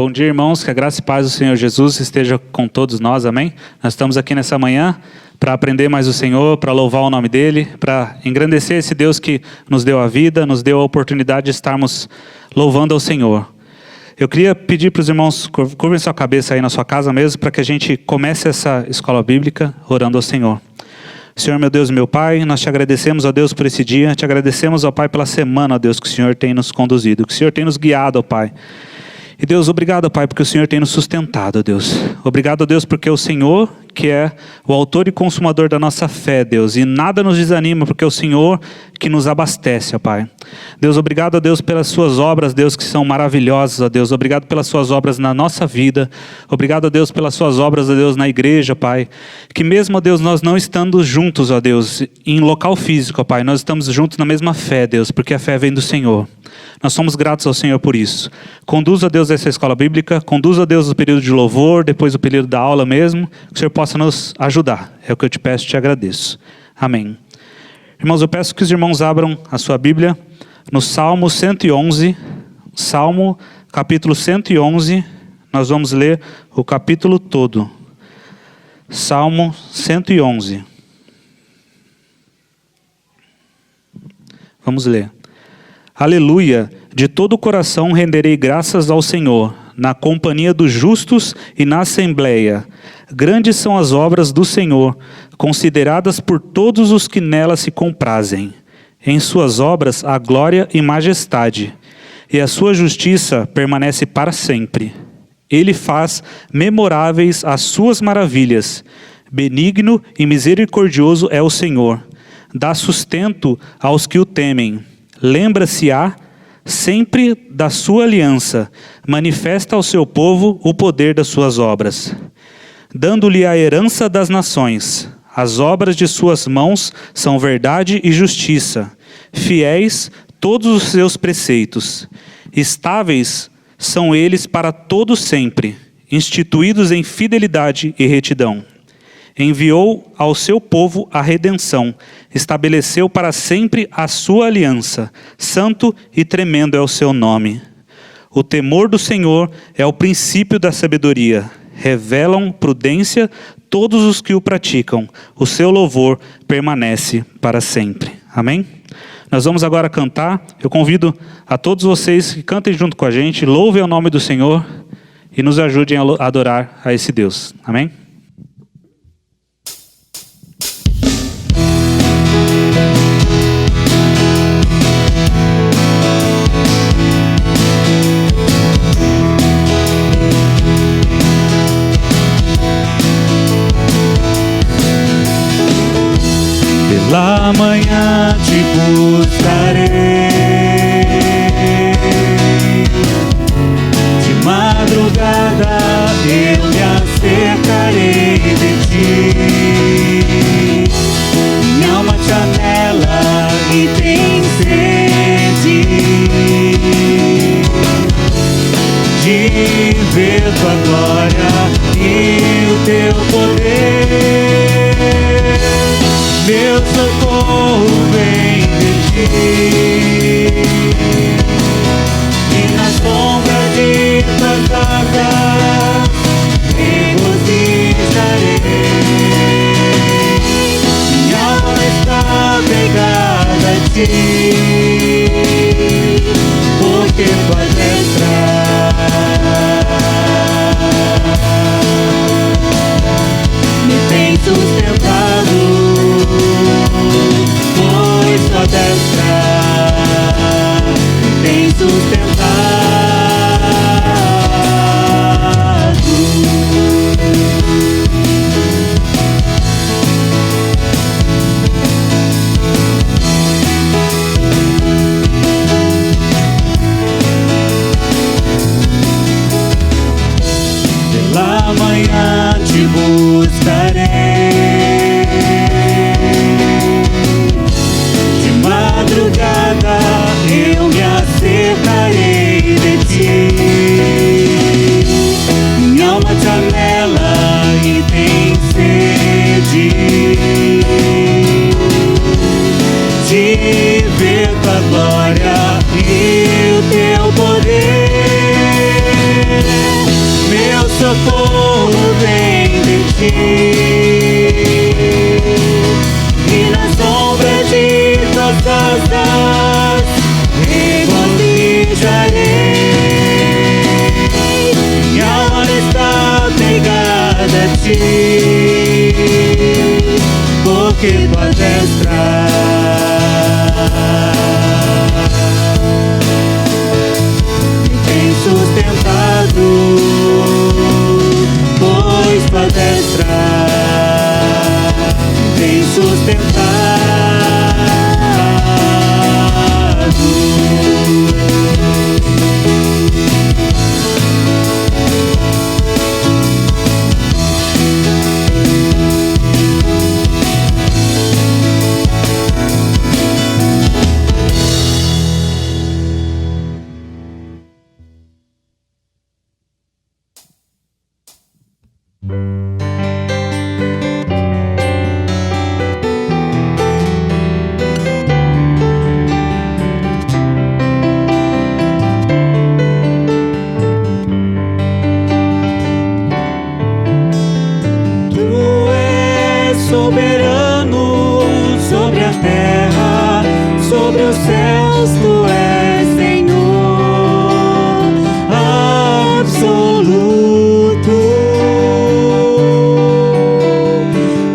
Bom dia, irmãos, que a graça e paz do Senhor Jesus esteja com todos nós, amém? Nós estamos aqui nessa manhã para aprender mais o Senhor, para louvar o nome dEle, para engrandecer esse Deus que nos deu a vida, nos deu a oportunidade de estarmos louvando ao Senhor. Eu queria pedir para os irmãos, curvem sua cabeça aí na sua casa mesmo, para que a gente comece essa escola bíblica orando ao Senhor. Senhor, meu Deus e meu Pai, nós te agradecemos, ó Deus, por esse dia, te agradecemos, ó Pai, pela semana, ó Deus, que o Senhor tem nos conduzido, que o Senhor tem nos guiado, ó Pai. E Deus, obrigado, Pai, porque o Senhor tem nos sustentado, ó Deus. Obrigado, ó Deus, porque o Senhor que é o autor e consumador da nossa fé, Deus, e nada nos desanima, porque é o Senhor que nos abastece, ó Pai. Deus, obrigado, ó Deus, pelas suas obras, Deus, que são maravilhosas, ó Deus. Obrigado pelas suas obras na nossa vida. Obrigado, ó Deus, pelas suas obras, ó Deus, na igreja, Pai. Que mesmo, ó Deus, nós não estando juntos, ó Deus, em local físico, ó Pai, nós estamos juntos na mesma fé, Deus, porque a fé vem do Senhor. Nós somos gratos ao Senhor por isso. Conduz, ó Deus, essa escola bíblica. Conduz, ó Deus, o período de louvor, depois o período da aula mesmo. Que o Senhor possa nos ajudar. É o que eu te peço e te agradeço. Amém. Irmãos, eu peço que os irmãos abram a sua Bíblia no Salmo 111. Salmo, capítulo 111. Nós vamos ler o capítulo todo. Salmo 111. Vamos ler. Aleluia! De todo o coração renderei graças ao Senhor, na companhia dos justos e na assembleia. Grandes são as obras do Senhor, consideradas por todos os que nelas se comprazem. Em suas obras há glória e majestade, e a sua justiça permanece para sempre. Ele faz memoráveis as suas maravilhas. Benigno e misericordioso é o Senhor. Dá sustento aos que o temem. Lembra-se-á sempre da sua aliança, manifesta ao seu povo o poder das suas obras. Dando-lhe a herança das nações, as obras de suas mãos são verdade e justiça, fiéis todos os seus preceitos. Estáveis são eles para todo sempre, instituídos em fidelidade e retidão. Enviou ao seu povo a redenção, estabeleceu para sempre a sua aliança, santo e tremendo é o seu nome. O temor do Senhor é o princípio da sabedoria, revelam prudência todos os que o praticam, o seu louvor permanece para sempre. Amém? Nós vamos agora cantar, eu convido a todos vocês que cantem junto com a gente, louvem o nome do Senhor e nos ajudem a adorar a esse Deus. Amém? Pela manhã te buscarei, de madrugada eu me acercarei de ti. Minha alma te anela e tem sede de ver tua glória e o teu poder. Meu socorro vem de ti, e na sombra de tuas asas regozijarei. Minha alma está pegada a ti, porque tua destra me tem sustentado. Pois tua destra tem sustentado. Pela manhã te buscarei, madrugada eu me acercarei de ti. Minha alma te anela e tem sede de ver tua glória e o teu poder. socorro vem de ti, e na sombra de tuas asas regozijarei. Minha alma está pegada a ti, porque tua destra me tem sustentado, pois tua destra me tem sustentado. Soberano sobre a terra, sobre os céus, tu és Senhor absoluto.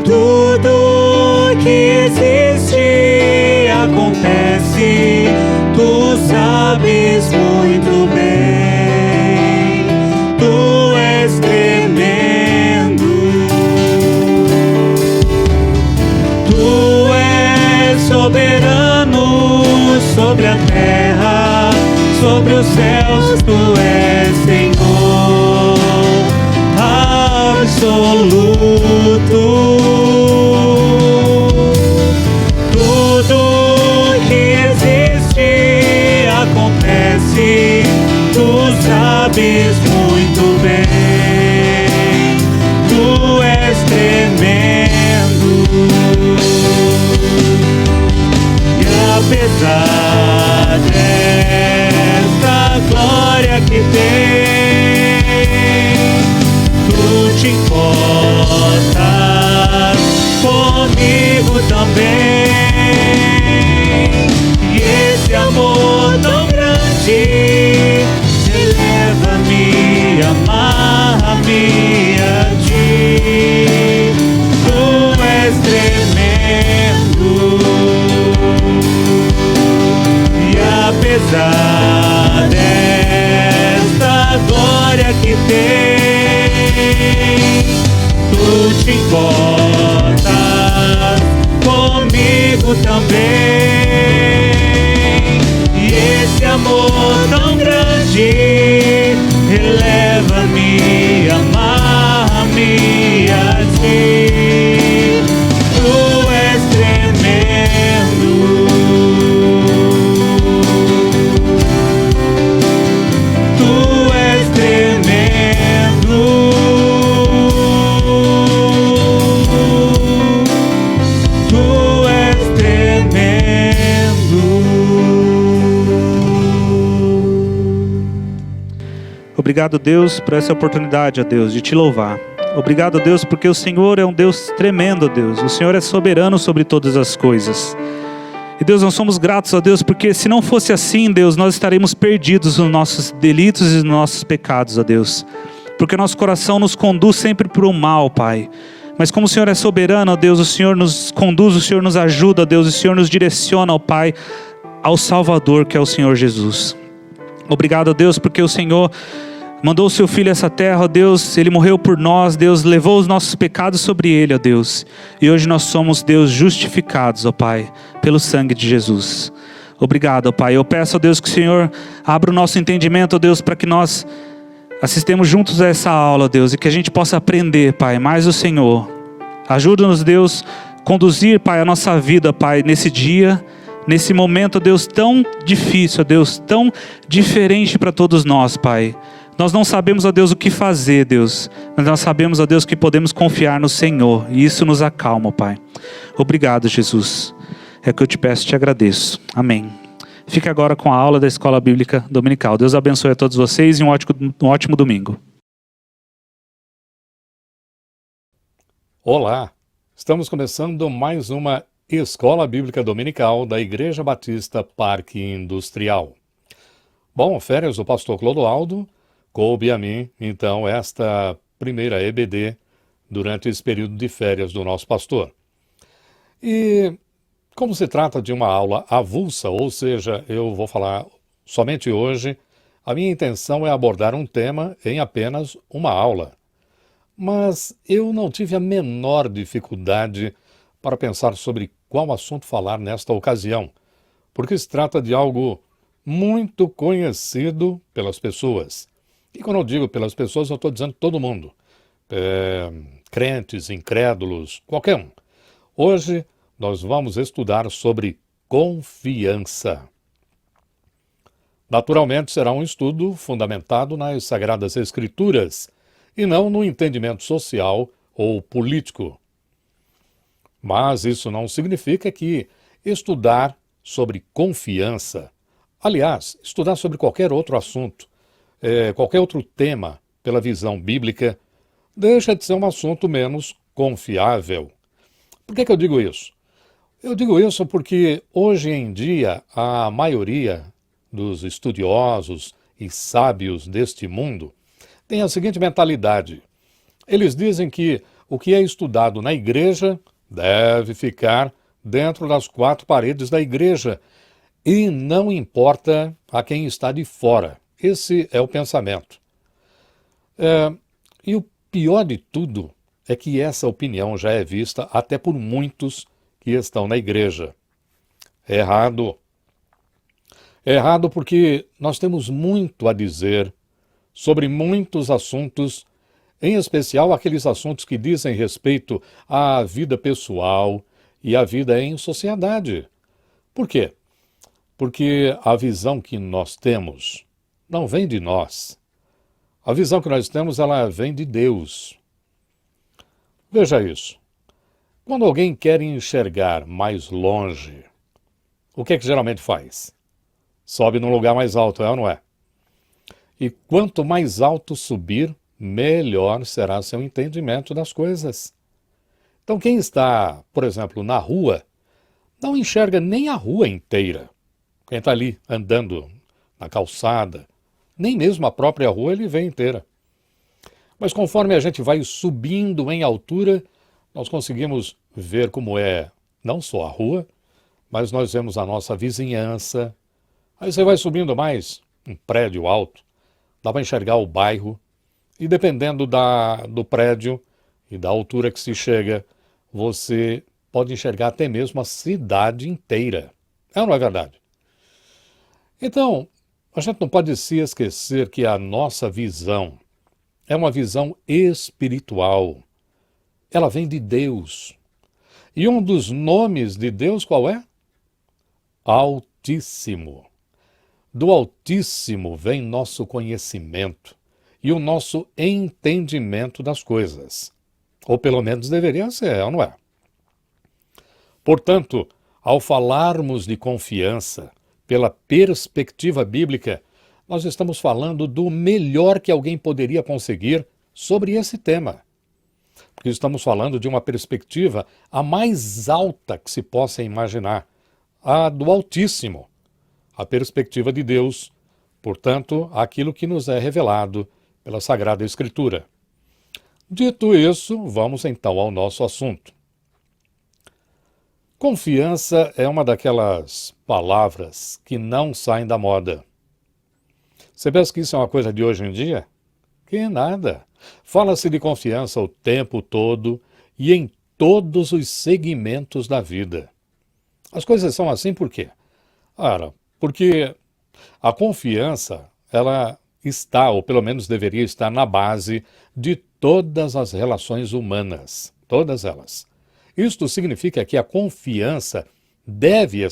Tudo que existe acontece, tu sabes muito bem, tu és tremendo. Soberano sobre a terra, sobre os céus, tu és Senhor absoluto. Tudo que existe acontece, tu sabes muito bem, tu és tremendo. Apesar desta glória que tem, tu te importas comigo também. E esse amor tão grande eleva-me, amarra-me a ti. Tu és tremendo. Apesar desta glória que tem, tu te importas comigo também. E esse amor tão grande eleva-me, amarra-me a ti. Tu és tremendo. Obrigado, Deus, por essa oportunidade, ó Deus, de te louvar. Obrigado, Deus, porque o Senhor é um Deus tremendo, Deus. O Senhor é soberano sobre todas as coisas. E Deus, nós somos gratos, ó Deus, porque se não fosse assim, Deus, nós estaremos perdidos nos nossos delitos e nos nossos pecados, ó Deus. Porque nosso coração nos conduz sempre para o mal, Pai. Mas como o Senhor é soberano, ó Deus, o Senhor nos conduz, o Senhor nos ajuda, ó Deus, o Senhor nos direciona, ó Pai, ao Salvador, que é o Senhor Jesus. Obrigado, ó Deus, porque o Senhor mandou o seu Filho a essa terra, ó Deus, Ele morreu por nós, Deus, levou os nossos pecados sobre Ele, ó Deus. E hoje nós somos, Deus, justificados, ó Pai, pelo sangue de Jesus. Obrigado, ó Pai. Eu peço, ó Deus, que o Senhor abra o nosso entendimento, ó Deus, para que nós assistemos juntos a essa aula, ó Deus, e que a gente possa aprender, Pai, mais o Senhor. Ajuda-nos, Deus, conduzir, Pai, a nossa vida, Pai, nesse dia, nesse momento, ó Deus, tão difícil, ó Deus, tão diferente para todos nós, Pai. Nós não sabemos, ó Deus, o que fazer, Deus. Mas nós sabemos, ó Deus, que podemos confiar no Senhor. E isso nos acalma, Pai. Obrigado, Jesus. É o que eu te peço e te agradeço. Amém. Fique agora com a aula da Escola Bíblica Dominical. Deus abençoe a todos vocês e um ótimo domingo. Olá, estamos começando mais uma Escola Bíblica Dominical da Igreja Batista Parque Industrial. Bom, férias do pastor Clodoaldo, coube a mim, então, esta primeira EBD durante esse período de férias do nosso pastor. E como se trata de uma aula avulsa, ou seja, eu vou falar somente hoje, a minha intenção é abordar um tema em apenas uma aula. Mas eu não tive a menor dificuldade para pensar sobre qual assunto falar nesta ocasião, porque se trata de algo muito conhecido pelas pessoas. E quando eu digo pelas pessoas, eu estou dizendo todo mundo. Crentes, incrédulos, qualquer um. Hoje nós vamos estudar sobre confiança. Naturalmente será um estudo fundamentado nas Sagradas Escrituras, e não no entendimento social ou político. Mas isso não significa que estudar sobre confiança, aliás, estudar sobre qualquer outro assunto, qualquer outro tema pela visão bíblica, deixa de ser um assunto menos confiável. Por que eu digo isso? Eu digo isso porque hoje em dia a maioria dos estudiosos e sábios deste mundo tem a seguinte mentalidade. Eles dizem que o que é estudado na igreja deve ficar dentro das quatro paredes da igreja e não importa a quem está de fora. Esse é o pensamento. E o pior de tudo é que essa opinião já é vista até por muitos que estão na igreja. É errado. É errado porque nós temos muito a dizer sobre muitos assuntos, em especial aqueles assuntos que dizem respeito à vida pessoal e à vida em sociedade. Por quê? Porque a visão que nós temos não vem de nós. A visão que nós temos, ela vem de Deus. Veja isso. Quando alguém quer enxergar mais longe, o que é que geralmente faz? Sobe num lugar mais alto, é ou não é? E quanto mais alto subir, melhor será seu entendimento das coisas. Então quem está, por exemplo, na rua, não enxerga nem a rua inteira. Quem está ali andando na calçada, nem mesmo a própria rua ele vê inteira. Mas conforme a gente vai subindo em altura, nós conseguimos ver como é não só a rua, mas nós vemos a nossa vizinhança. Aí você vai subindo mais, um prédio alto, dá para enxergar o bairro, e dependendo do prédio e da altura que se chega, você pode enxergar até mesmo a cidade inteira. É ou não é verdade? Então, a gente não pode se esquecer que a nossa visão é uma visão espiritual. Ela vem de Deus. E um dos nomes de Deus qual é? Altíssimo. Do Altíssimo vem nosso conhecimento e o nosso entendimento das coisas. Ou pelo menos deveria ser, não é? Portanto, ao falarmos de confiança pela perspectiva bíblica, nós estamos falando do melhor que alguém poderia conseguir sobre esse tema. Porque estamos falando de uma perspectiva a mais alta que se possa imaginar, a do Altíssimo. A perspectiva de Deus, portanto, aquilo que nos é revelado pela Sagrada Escritura. Dito isso, vamos então ao nosso assunto. Confiança é uma daquelas palavras que não saem da moda. Você pensa que isso é uma coisa de hoje em dia? Que nada. Fala-se de confiança o tempo todo e em todos os segmentos da vida. As coisas são assim por quê? Ora, porque a confiança, ela está, ou pelo menos deveria estar, na base de todas as relações humanas. Todas elas. Isto significa que a confiança deve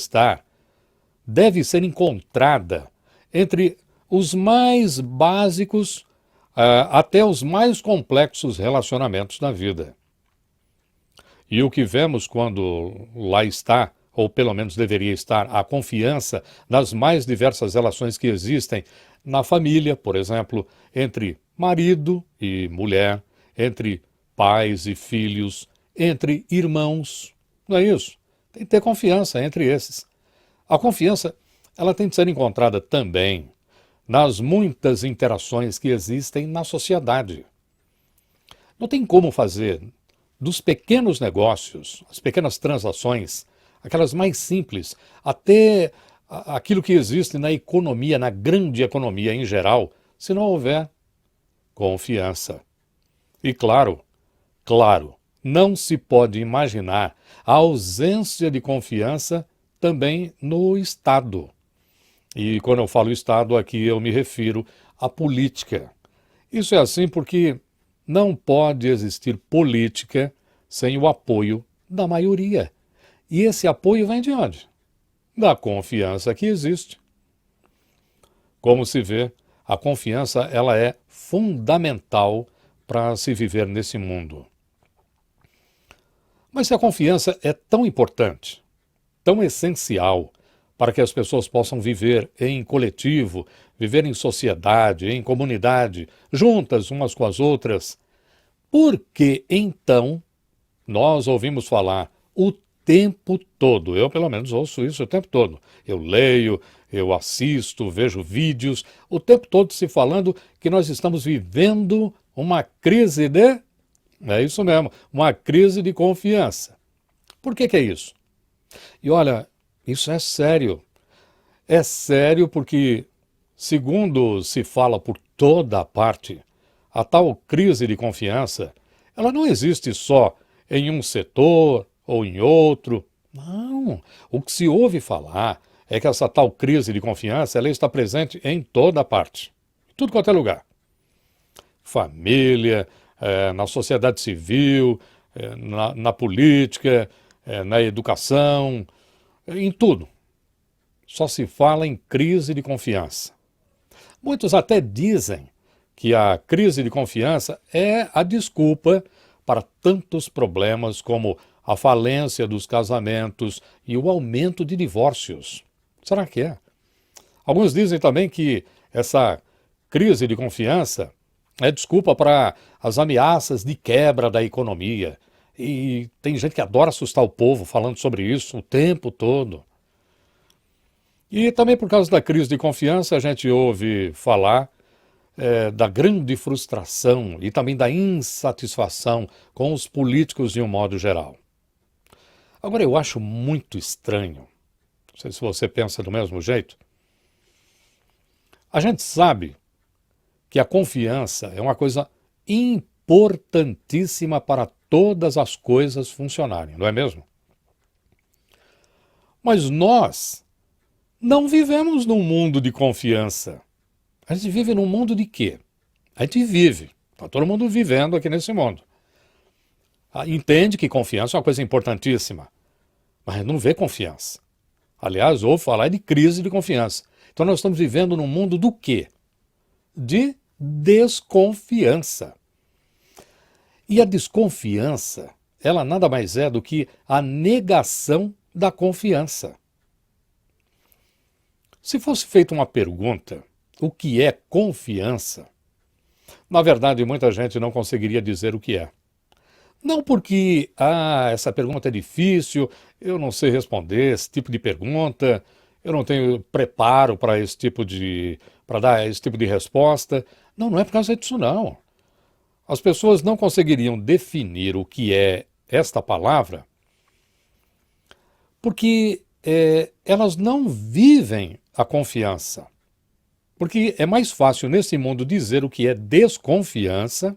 ser encontrada entre os mais básicos até os mais complexos relacionamentos da vida. E o que vemos quando lá está, ou pelo menos deveria estar, a confiança nas mais diversas relações que existem na família, por exemplo, entre marido e mulher, entre pais e filhos, entre irmãos. Não é isso? Tem que ter confiança entre esses. A confiança, ela tem de ser encontrada também nas muitas interações que existem na sociedade. Não tem como fazer dos pequenos negócios, as pequenas transações, aquelas mais simples, até aquilo que existe na economia, na grande economia em geral, se não houver confiança. E claro, não se pode imaginar a ausência de confiança também no Estado. E quando eu falo Estado aqui, eu me refiro à política. Isso é assim porque não pode existir política sem o apoio da maioria. E esse apoio vem de onde? Da confiança que existe. Como se vê, a confiança ela é fundamental para se viver nesse mundo. Mas se a confiança é tão importante, tão essencial para que as pessoas possam viver em coletivo, viver em sociedade, em comunidade, juntas umas com as outras, por que então nós ouvimos falar o tempo todo? Eu, pelo menos, ouço isso o tempo todo. Eu leio, eu assisto, vejo vídeos, o tempo todo se falando que nós estamos vivendo uma crise de... É isso mesmo, uma crise de confiança. Por que é isso? E olha, isso é sério. É sério porque, segundo se fala por toda a parte, a tal crise de confiança, ela não existe só em um setor ou em outro. Não, o que se ouve falar é que essa tal crise de confiança ela está presente em toda a parte, em tudo quanto é lugar. Família, na sociedade civil, na política, na educação, em tudo. Só se fala em crise de confiança. Muitos até dizem que a crise de confiança é a desculpa para tantos problemas como a falência dos casamentos e o aumento de divórcios. Será que é? Alguns dizem também que essa crise de confiança é desculpa para as ameaças de quebra da economia. E tem gente que adora assustar o povo falando sobre isso o tempo todo. E também por causa da crise de confiança, a gente ouve falar da grande frustração e também da insatisfação com os políticos de um modo geral. Agora, eu acho muito estranho, não sei se você pensa do mesmo jeito, a gente sabe que a confiança é uma coisa importantíssima para todas as coisas funcionarem, não é mesmo? Mas nós não vivemos num mundo de confiança. A gente vive num mundo de quê? A gente vive. Está todo mundo vivendo aqui nesse mundo. Entende que confiança é uma coisa importantíssima, mas não vê confiança. Aliás, ouve falar de crise de confiança. Então nós estamos vivendo num mundo do quê? De desconfiança. E a desconfiança, ela nada mais é do que a negação da confiança. Se fosse feita uma pergunta, o que é confiança? Na verdade, muita gente não conseguiria dizer o que é. Não porque, essa pergunta é difícil, eu não sei responder esse tipo de pergunta, eu não tenho preparo para dar esse tipo de resposta. Não é por causa disso, não. As pessoas não conseguiriam definir o que é esta palavra porque elas não vivem a confiança. Porque é mais fácil nesse mundo dizer o que é desconfiança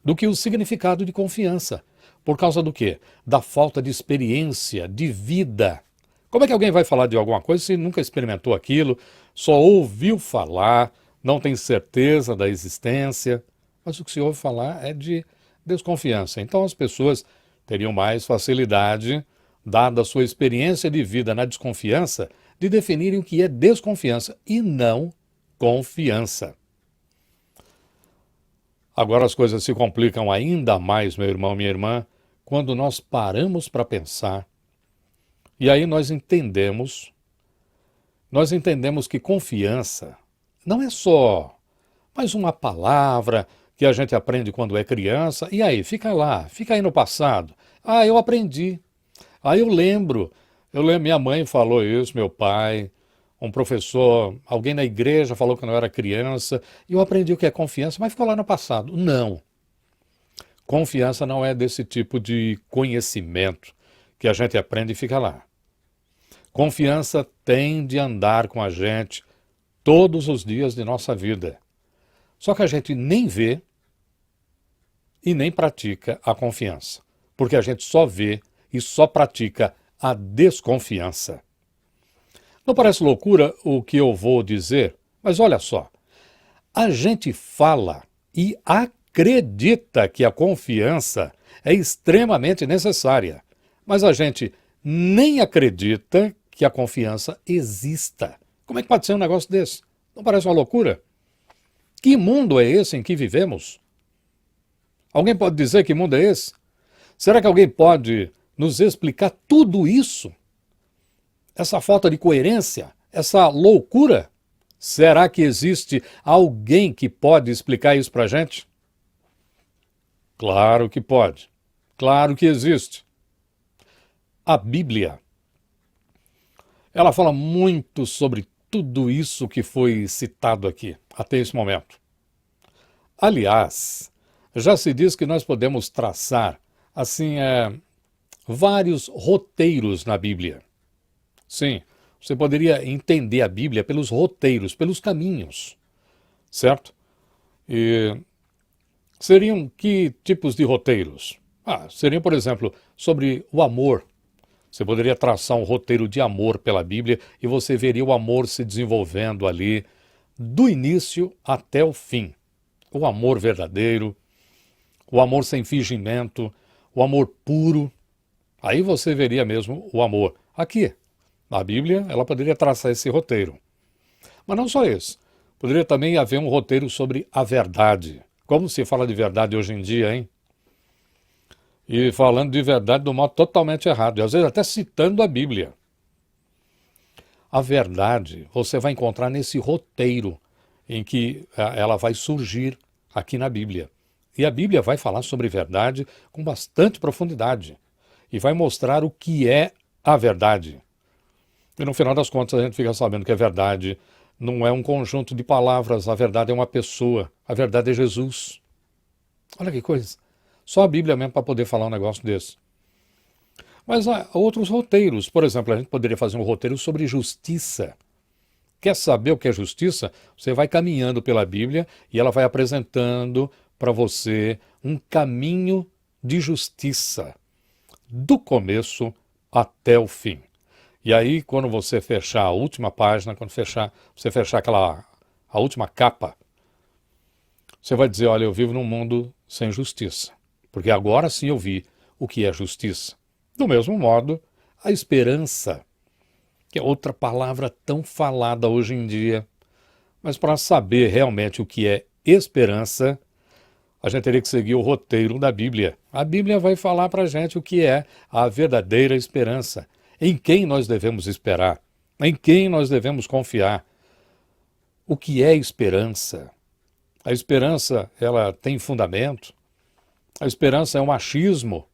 do que o significado de confiança. Por causa do quê? Da falta de experiência, de vida. Como é que alguém vai falar de alguma coisa se nunca experimentou aquilo, só ouviu falar, não tem certeza da existência? Mas o que se ouve falar é de desconfiança. Então as pessoas teriam mais facilidade, dada a sua experiência de vida na desconfiança, de definirem o que é desconfiança e não confiança. Agora as coisas se complicam ainda mais, meu irmão, minha irmã, quando nós paramos para pensar. E aí nós entendemos que confiança não é só mais uma palavra que a gente aprende quando é criança, e aí, fica lá, fica aí no passado. Ah, eu aprendi. Aí eu lembro, minha mãe falou isso, meu pai, um professor, alguém na igreja falou quando eu era criança, e eu aprendi o que é confiança, mas ficou lá no passado. Não. Confiança não é desse tipo de conhecimento que a gente aprende e fica lá. Confiança tem de andar com a gente todos os dias de nossa vida. Só que a gente nem vê e nem pratica a confiança, porque a gente só vê e só pratica a desconfiança. Não parece loucura o que eu vou dizer, mas olha só. A gente fala e acredita que a confiança é extremamente necessária, mas a gente nem acredita que a confiança exista. Como é que pode ser um negócio desse? Não parece uma loucura? Que mundo é esse em que vivemos? Alguém pode dizer que mundo é esse? Será que alguém pode nos explicar tudo isso? Essa falta de coerência? Essa loucura? Será que existe alguém que pode explicar isso para a gente? Claro que pode. Claro que existe. A Bíblia, ela fala muito sobre tudo isso que foi citado aqui, até esse momento. Aliás, já se diz que nós podemos traçar, assim, vários roteiros na Bíblia. Sim, você poderia entender a Bíblia pelos roteiros, pelos caminhos, certo? E seriam que tipos de roteiros? Seriam, por exemplo, sobre o amor. Você poderia traçar um roteiro de amor pela Bíblia e você veria o amor se desenvolvendo ali do início até o fim. O amor verdadeiro, o amor sem fingimento, o amor puro. Aí você veria mesmo o amor. Aqui, na Bíblia, ela poderia traçar esse roteiro. Mas não só esse. Poderia também haver um roteiro sobre a verdade. Como se fala de verdade hoje em dia, hein? E falando de verdade de um modo totalmente errado, e às vezes até citando a Bíblia. A verdade você vai encontrar nesse roteiro em que ela vai surgir aqui na Bíblia. E a Bíblia vai falar sobre verdade com bastante profundidade e vai mostrar o que é a verdade. E no final das contas a gente fica sabendo que a verdade não é um conjunto de palavras, a verdade é uma pessoa, a verdade é Jesus. Olha que coisa. Só a Bíblia mesmo para poder falar um negócio desse. Mas há outros roteiros. Por exemplo, a gente poderia fazer um roteiro sobre justiça. Quer saber o que é justiça? Você vai caminhando pela Bíblia e ela vai apresentando para você um caminho de justiça, do começo até o fim. E aí, quando você fechar a última página, quando você fechar a última capa, você vai dizer, olha, eu vivo num mundo sem justiça. Porque agora sim eu vi o que é justiça. Do mesmo modo, a esperança, que é outra palavra tão falada hoje em dia. Mas para saber realmente o que é esperança, a gente teria que seguir o roteiro da Bíblia. A Bíblia vai falar para a gente o que é a verdadeira esperança. Em quem nós devemos esperar. Em quem nós devemos confiar. O que é esperança? A esperança, ela tem fundamento? A esperança é um achismo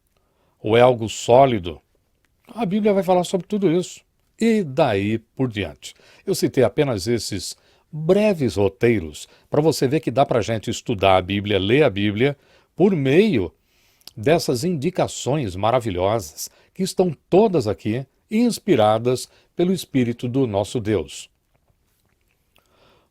ou é algo sólido? A Bíblia vai falar sobre tudo isso. E daí por diante. Eu citei apenas esses breves roteiros para você ver que dá para a gente estudar a Bíblia, ler a Bíblia, por meio dessas indicações maravilhosas que estão todas aqui, inspiradas pelo Espírito do nosso Deus.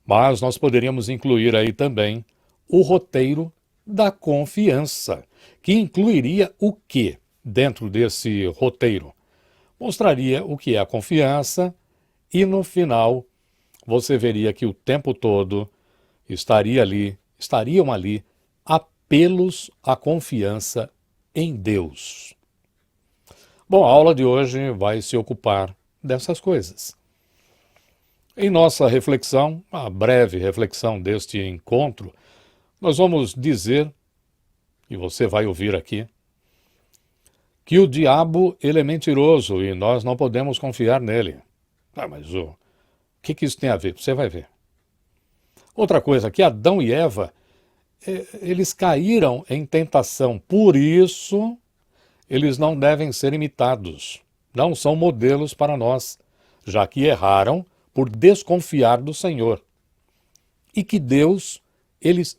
Mas nós poderíamos incluir aí também o roteiro da confiança, que incluiria o quê dentro desse roteiro? Mostraria o que é a confiança e no final você veria que o tempo todo estariam ali apelos à confiança em Deus. Bom, a aula de hoje vai se ocupar dessas coisas. Em nossa reflexão, a breve reflexão deste encontro, nós vamos dizer, e você vai ouvir aqui, que o diabo ele é mentiroso e nós não podemos confiar nele. Mas o que isso tem a ver? Você vai ver. Outra coisa, que Adão e Eva, eles caíram em tentação. Por isso, eles não devem ser imitados. Não são modelos para nós, já que erraram por desconfiar do Senhor. E que Deus,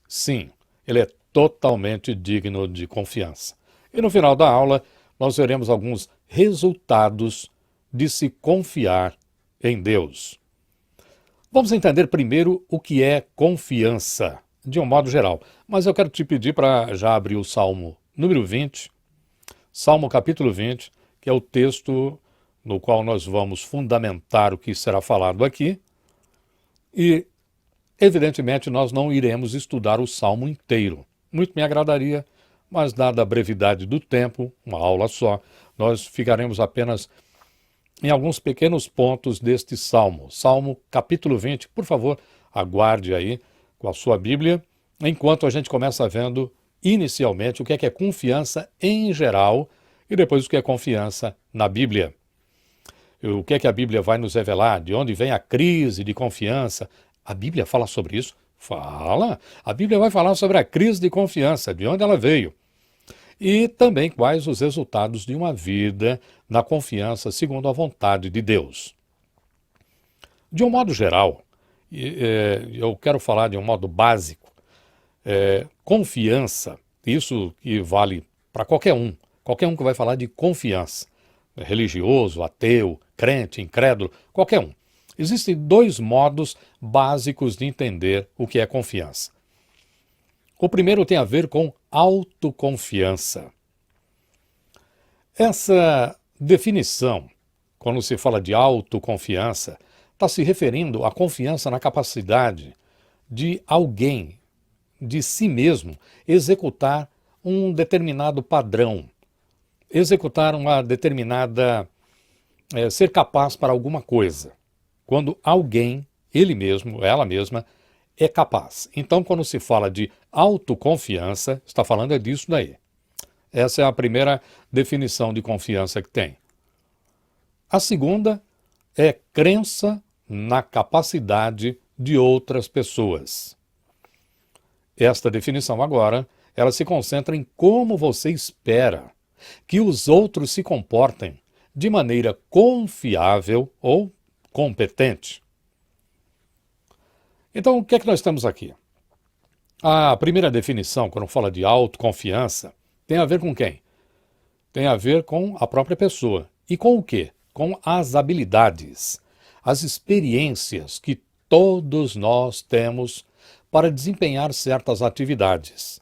sim, Ele é totalmente digno de confiança. E no final da aula, nós veremos alguns resultados de se confiar em Deus. Vamos entender primeiro o que é confiança, de um modo geral. Mas eu quero te pedir para já abrir o Salmo número 20, Salmo capítulo 20, que é o texto no qual nós vamos fundamentar o que será falado aqui. E, evidentemente, nós não iremos estudar o Salmo inteiro. Muito me agradaria, mas dada a brevidade do tempo, uma aula só, nós ficaremos apenas em alguns pequenos pontos deste Salmo. Salmo capítulo 20, por favor, aguarde aí com a sua Bíblia, enquanto a gente começa vendo inicialmente o que é confiança em geral e depois o que é confiança na Bíblia. O que é que a Bíblia vai nos revelar? De onde vem a crise de confiança? A Bíblia fala sobre isso? Fala! A Bíblia vai falar sobre a crise de confiança, de onde ela veio. E também quais os resultados de uma vida na confiança segundo a vontade de Deus. De um modo geral, eu quero falar de um modo básico, confiança, isso que vale para qualquer um que vai falar de confiança, religioso, ateu, crente, incrédulo, qualquer um. Existem dois modos básicos de entender o que é confiança. O primeiro tem a ver com autoconfiança. Essa definição, quando se fala de autoconfiança, está se referindo à confiança na capacidade de alguém, de si mesmo, executar um determinado padrão, executar uma determinada... ser capaz para alguma coisa. Quando alguém, ele mesmo, ela mesma, é capaz. Então, quando se fala de autoconfiança, está falando disso daí. Essa é a primeira definição de confiança que tem. A segunda é crença na capacidade de outras pessoas. Esta definição agora, ela se concentra em como você espera que os outros se comportem de maneira confiável ou competente. Então, o que é que nós temos aqui? A primeira definição, quando fala de autoconfiança, tem a ver com quem? Tem a ver com a própria pessoa. E com o quê? Com as habilidades, as experiências que todos nós temos para desempenhar certas atividades.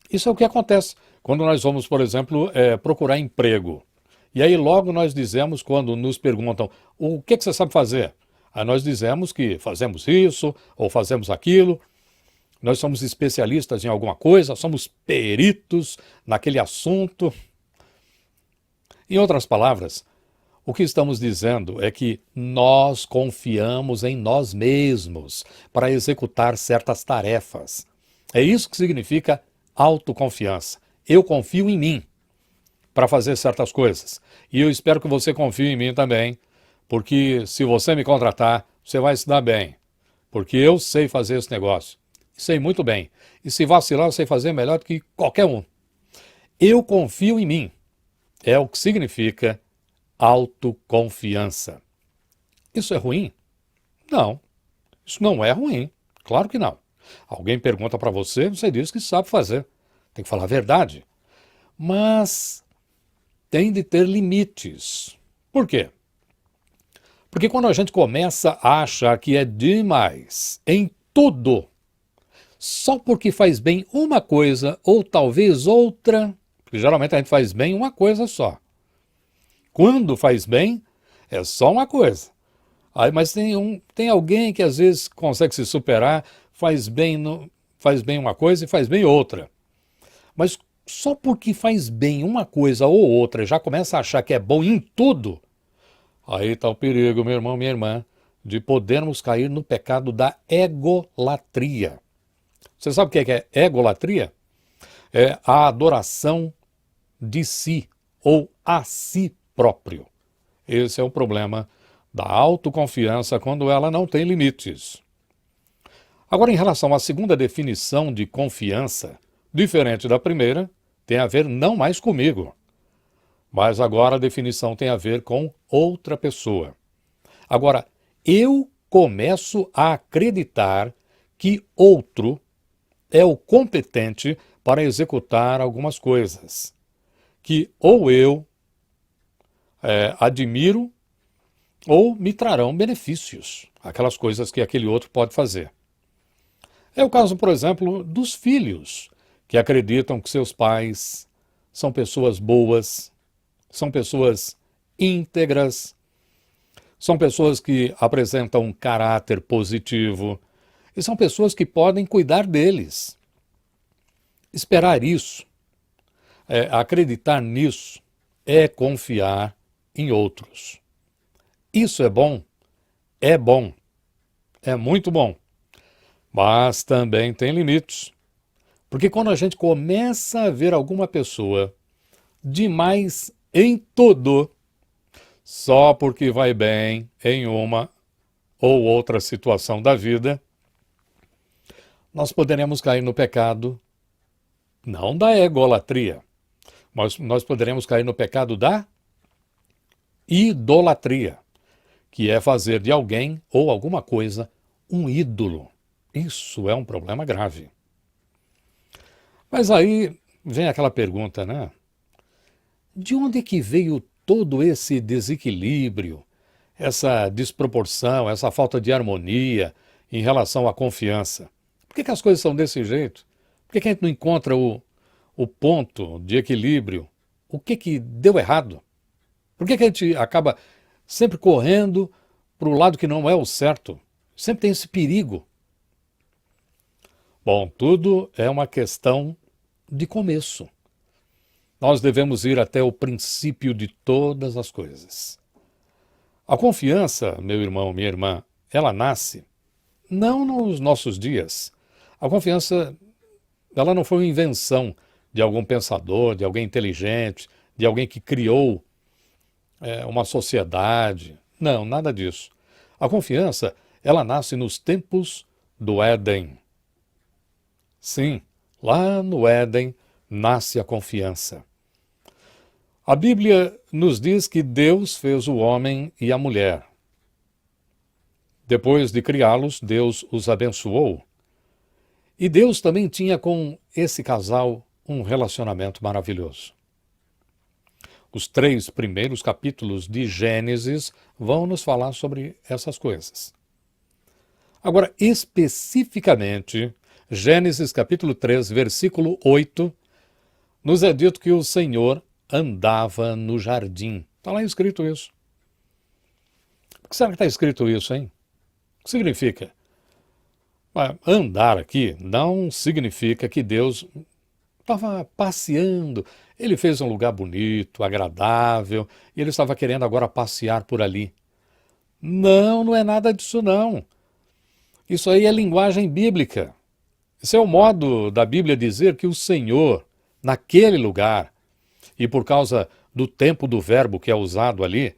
Isso é o que acontece quando nós vamos, por exemplo, procurar emprego. E aí logo nós dizemos, quando nos perguntam, o que você sabe fazer? Aí nós dizemos que fazemos isso ou fazemos aquilo. Nós somos especialistas em alguma coisa, somos peritos naquele assunto. Em outras palavras, o que estamos dizendo é que nós confiamos em nós mesmos para executar certas tarefas. É isso que significa autoconfiança. Eu confio em mim para fazer certas coisas. E eu espero que você confie em mim também, porque se você me contratar, você vai se dar bem. Porque eu sei fazer esse negócio. Sei muito bem. E se vacilar, eu sei fazer melhor do que qualquer um. Eu confio em mim. É o que significa autoconfiança. Isso é ruim? Não. Isso não é ruim. Claro que não. Alguém pergunta para você, você diz que sabe fazer. Tem que falar a verdade. Mas tem de ter limites. Por quê? Porque quando a gente começa a achar que é demais em tudo, só porque faz bem uma coisa ou talvez outra, porque geralmente a gente faz bem uma coisa só. Quando faz bem, é só uma coisa. Aí, mas tem alguém que às vezes consegue se superar, faz bem uma coisa e faz bem outra. Mas só porque faz bem uma coisa ou outra, já começa a achar que é bom em tudo, aí está o perigo, meu irmão, minha irmã, de podermos cair no pecado da egolatria. Você sabe o que é egolatria? É a adoração de si ou a si próprio. Esse é o problema da autoconfiança quando ela não tem limites. Agora, em relação à segunda definição de confiança, diferente da primeira, tem a ver não mais comigo, mas agora a definição tem a ver com outra pessoa. Agora, eu começo a acreditar que outro é o competente para executar algumas coisas, que ou eu admiro ou me trarão benefícios, aquelas coisas que aquele outro pode fazer. É o caso, por exemplo, dos filhos, que acreditam que seus pais são pessoas boas, são pessoas íntegras, são pessoas que apresentam um caráter positivo e são pessoas que podem cuidar deles. Esperar isso, acreditar nisso, é confiar em outros. Isso é bom? É bom. É muito bom. Mas também tem limites. Porque quando a gente começa a ver alguma pessoa demais em tudo, só porque vai bem em uma ou outra situação da vida, nós poderemos cair no pecado, não da egolatria, mas nós poderemos cair no pecado da idolatria, que é fazer de alguém ou alguma coisa um ídolo. Isso é um problema grave. Mas aí vem aquela pergunta, né? De onde é que veio todo esse desequilíbrio, essa desproporção, essa falta de harmonia em relação à confiança? Por que as coisas são desse jeito? Por que a gente não encontra o ponto de equilíbrio? O que deu errado? Por que a gente acaba sempre correndo para o lado que não é o certo? Sempre tem esse perigo. Bom, tudo é uma questão de começo. Nós devemos ir até o princípio de todas as coisas. A confiança, meu irmão, minha irmã, ela nasce não nos nossos dias. A confiança, ela não foi uma invenção de algum pensador, de alguém inteligente, de alguém que criou uma sociedade. Não, nada disso. A confiança, ela nasce nos tempos do Éden. Sim, lá no Éden nasce a confiança. A Bíblia nos diz que Deus fez o homem e a mulher. Depois de criá-los, Deus os abençoou. E Deus também tinha com esse casal um relacionamento maravilhoso. Os 3 primeiros capítulos de Gênesis vão nos falar sobre essas coisas. Agora, especificamente, Gênesis capítulo 3, versículo 8, nos é dito que o Senhor andava no jardim. Está lá escrito isso. Por que será que está escrito isso, hein? O que significa? Andar aqui não significa que Deus estava passeando. Ele fez um lugar bonito, agradável, e ele estava querendo agora passear por ali. Não, não é nada disso não. Isso aí é linguagem bíblica. Esse é o modo da Bíblia dizer que o Senhor, naquele lugar, e por causa do tempo do verbo que é usado ali,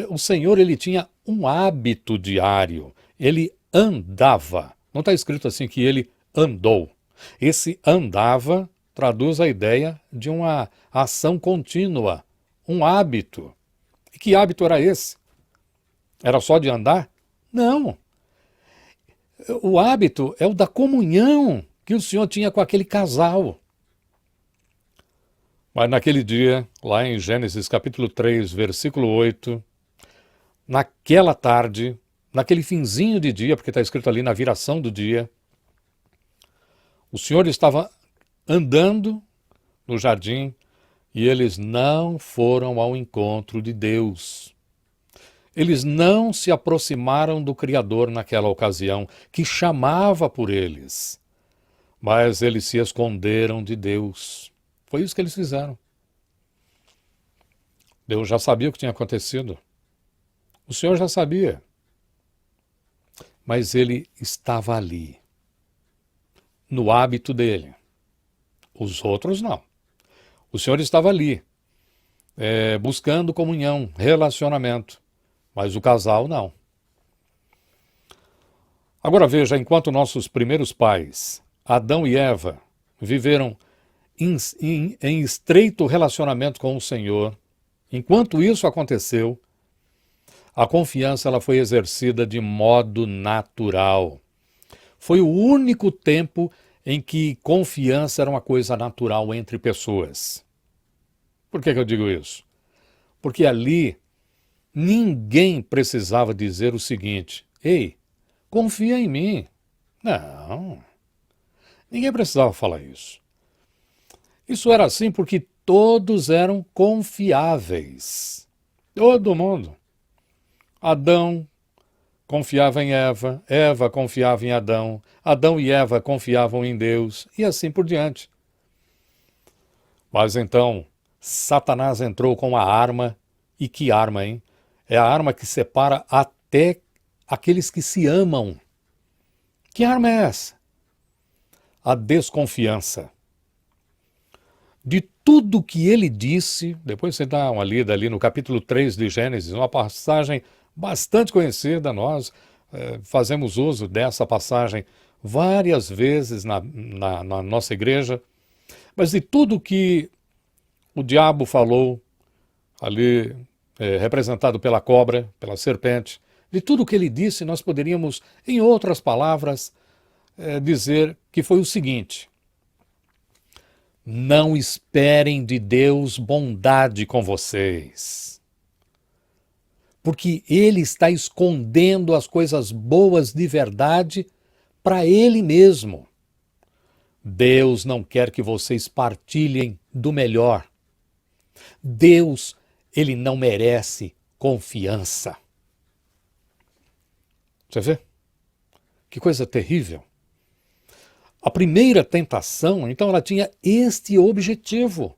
o Senhor ele tinha um hábito diário. Ele andava. Não está escrito assim que ele andou. Esse andava traduz a ideia de uma ação contínua, um hábito. E que hábito era esse? Era só de andar? Não. O hábito é o da comunhão que o Senhor tinha com aquele casal. Mas naquele dia, lá em Gênesis capítulo 3, versículo 8, naquela tarde, naquele finzinho de dia, porque está escrito ali na viração do dia, o Senhor estava andando no jardim e eles não foram ao encontro de Deus. Eles não se aproximaram do Criador naquela ocasião, que chamava por eles, mas eles se esconderam de Deus. Foi isso que eles fizeram. Deus já sabia o que tinha acontecido. O Senhor já sabia. Mas ele estava ali, no hábito dele. Os outros não. O Senhor estava ali, buscando comunhão, relacionamento. Mas o casal não. Agora veja, enquanto nossos primeiros pais, Adão e Eva, viveram em estreito relacionamento com o Senhor, enquanto isso aconteceu, a confiança ela foi exercida de modo natural. Foi o único tempo em que confiança era uma coisa natural entre pessoas. Por que eu digo isso? Porque ali ninguém precisava dizer o seguinte: ei, confia em mim. Não, ninguém precisava falar isso. Isso era assim porque todos eram confiáveis. Todo mundo. Adão confiava em Eva, Eva confiava em Adão, Adão e Eva confiavam em Deus, e assim por diante. Mas então, Satanás entrou com a arma, e que arma, hein? É a arma que separa até aqueles que se amam. Que arma é essa? A desconfiança. De tudo que ele disse, depois você dá uma lida ali no capítulo 3 de Gênesis, uma passagem bastante conhecida, nós fazemos uso dessa passagem várias vezes na nossa igreja, mas de tudo que o diabo falou, ali representado pela cobra, pela serpente, de tudo que ele disse, nós poderíamos, em outras palavras, dizer que foi o seguinte: não esperem de Deus bondade com vocês, porque Ele está escondendo as coisas boas de verdade para Ele mesmo. Deus não quer que vocês partilhem do melhor. Deus, Ele não merece confiança. Você vê? Que coisa terrível. A primeira tentação, então, ela tinha este objetivo: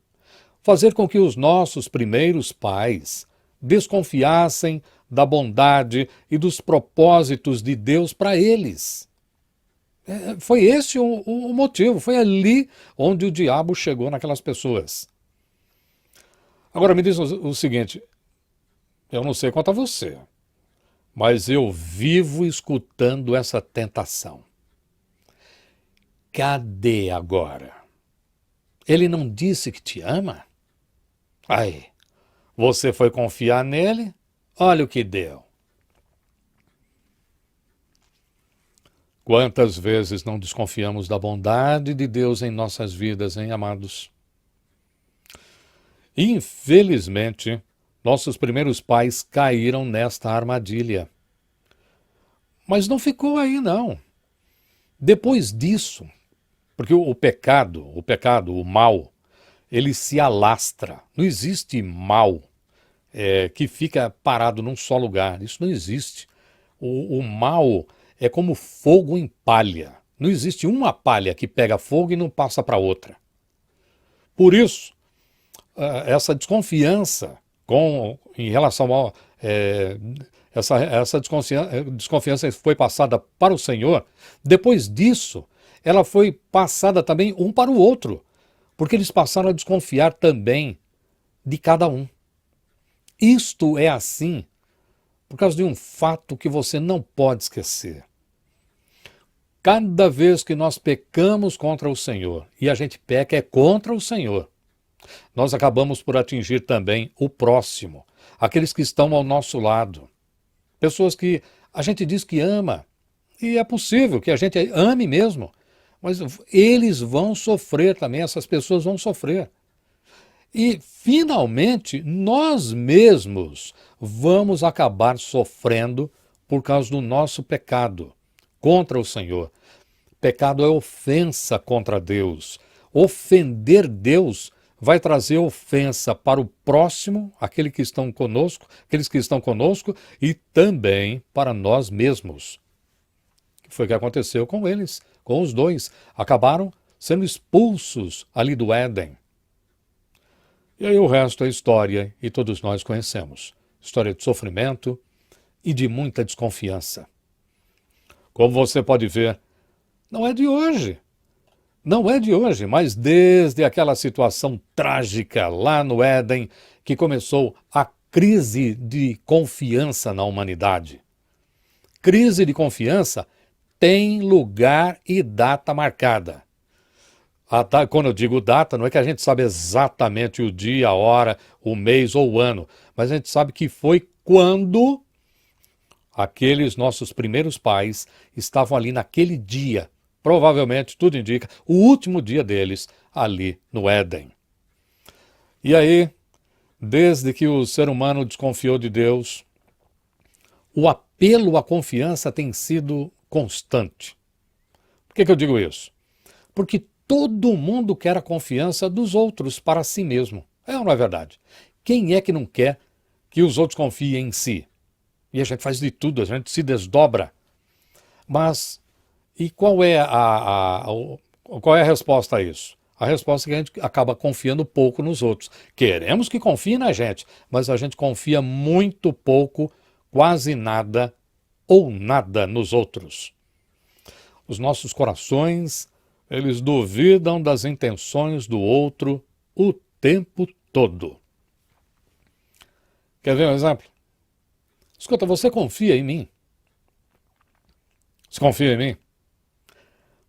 fazer com que os nossos primeiros pais desconfiassem da bondade e dos propósitos de Deus para eles. Foi esse o motivo, foi ali onde o diabo chegou naquelas pessoas. Agora me diz o seguinte, eu não sei quanto a você, mas eu vivo escutando essa tentação. Cadê agora? Ele não disse que te ama? Aí, você foi confiar nele? Olha o que deu. Quantas vezes não desconfiamos da bondade de Deus em nossas vidas, hein, amados? Infelizmente, nossos primeiros pais caíram nesta armadilha. Mas não ficou aí, não. Depois disso, porque o pecado, o mal, ele se alastra. Não existe mal que fica parado num só lugar. Isso não existe. O mal é como fogo em palha. Não existe uma palha que pega fogo e não passa para outra. Por isso, essa desconfiança em relação ao... Essa desconfiança foi passada para o Senhor. Depois disso, ela foi passada também um para o outro, porque eles passaram a desconfiar também de cada um. Isto é assim por causa de um fato que você não pode esquecer. Cada vez que nós pecamos contra o Senhor, e a gente peca é contra o Senhor, nós acabamos por atingir também o próximo, aqueles que estão ao nosso lado. Pessoas que a gente diz que ama, e é possível que a gente ame mesmo, mas eles vão sofrer também, essas pessoas vão sofrer. E, finalmente, nós mesmos vamos acabar sofrendo por causa do nosso pecado contra o Senhor. Pecado é ofensa contra Deus. Ofender Deus vai trazer ofensa para o próximo, aqueles que estão conosco, e também para nós mesmos. Foi o que aconteceu com eles, com os dois. Acabaram sendo expulsos ali do Éden. E aí o resto é história, e todos nós conhecemos. História de sofrimento e de muita desconfiança. Como você pode ver, não é de hoje. Não é de hoje, mas desde aquela situação trágica lá no Éden, que começou a crise de confiança na humanidade. Crise de confiança tem lugar e data marcada. Quando eu digo data, não é que a gente sabe exatamente o dia, a hora, o mês ou o ano, mas a gente sabe que foi quando aqueles nossos primeiros pais estavam ali naquele dia, provavelmente, tudo indica, o último dia deles ali no Éden. E aí, desde que o ser humano desconfiou de Deus, o apelo à confiança tem sido constante. Por que eu digo isso? Porque todo mundo quer a confiança dos outros para si mesmo. É ou não é verdade? Quem é que não quer que os outros confiem em si? E a gente faz de tudo, a gente se desdobra. Mas, e qual é qual é a resposta a isso? A resposta é que a gente acaba confiando pouco nos outros. Queremos que confiem na gente, mas a gente confia muito pouco, quase nada ou nada nos outros. Os nossos corações, eles duvidam das intenções do outro o tempo todo. Quer ver um exemplo? Escuta, você confia em mim? Você confia em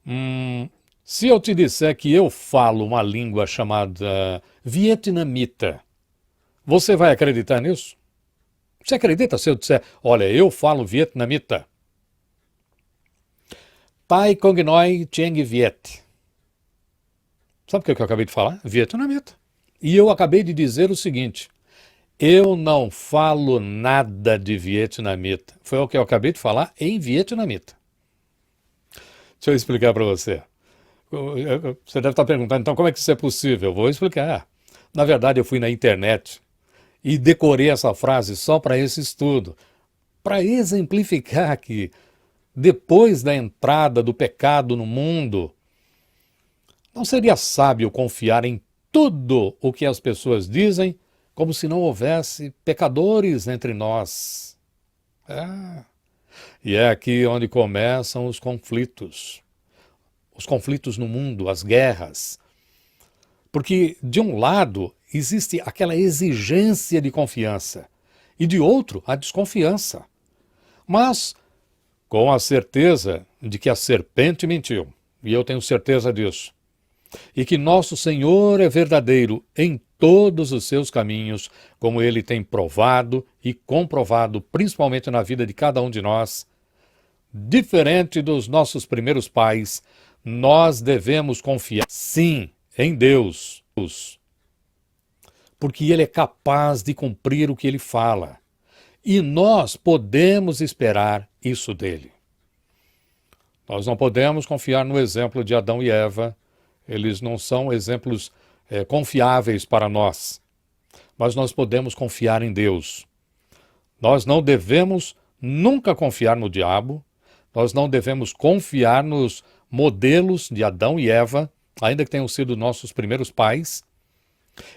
mim? Se eu te disser que eu falo uma língua chamada vietnamita, você vai acreditar nisso? Você acredita se eu disser, olha, eu falo vietnamita? Tai Kong Noi Cheng Viet. Sabe o que eu acabei de falar? Vietnamita. E eu acabei de dizer o seguinte, eu não falo nada de vietnamita. Foi o que eu acabei de falar em vietnamita. Deixa eu explicar para você. Você deve estar perguntando, então como é que isso é possível? Eu vou explicar. Na verdade, eu fui na internet e decorei essa frase só para esse estudo, para exemplificar que depois da entrada do pecado no mundo, não seria sábio confiar em tudo o que as pessoas dizem, como se não houvesse pecadores entre nós. E é aqui onde começam os conflitos. Os conflitos no mundo, as guerras. Porque, de um lado, existe aquela exigência de confiança, e de outro, a desconfiança. Mas, com a certeza de que a serpente mentiu, e eu tenho certeza disso, e que nosso Senhor é verdadeiro em todos os seus caminhos, como ele tem provado e comprovado, principalmente na vida de cada um de nós, diferente dos nossos primeiros pais, nós devemos confiar, sim, em Deus, porque Ele é capaz de cumprir o que Ele fala, e nós podemos esperar isso dele. Nós não podemos confiar no exemplo de Adão e Eva, eles não são exemplos confiáveis para nós, mas nós podemos confiar em Deus. Nós não devemos nunca confiar no diabo, nós não devemos confiar nos modelos de Adão e Eva, ainda que tenham sido nossos primeiros pais,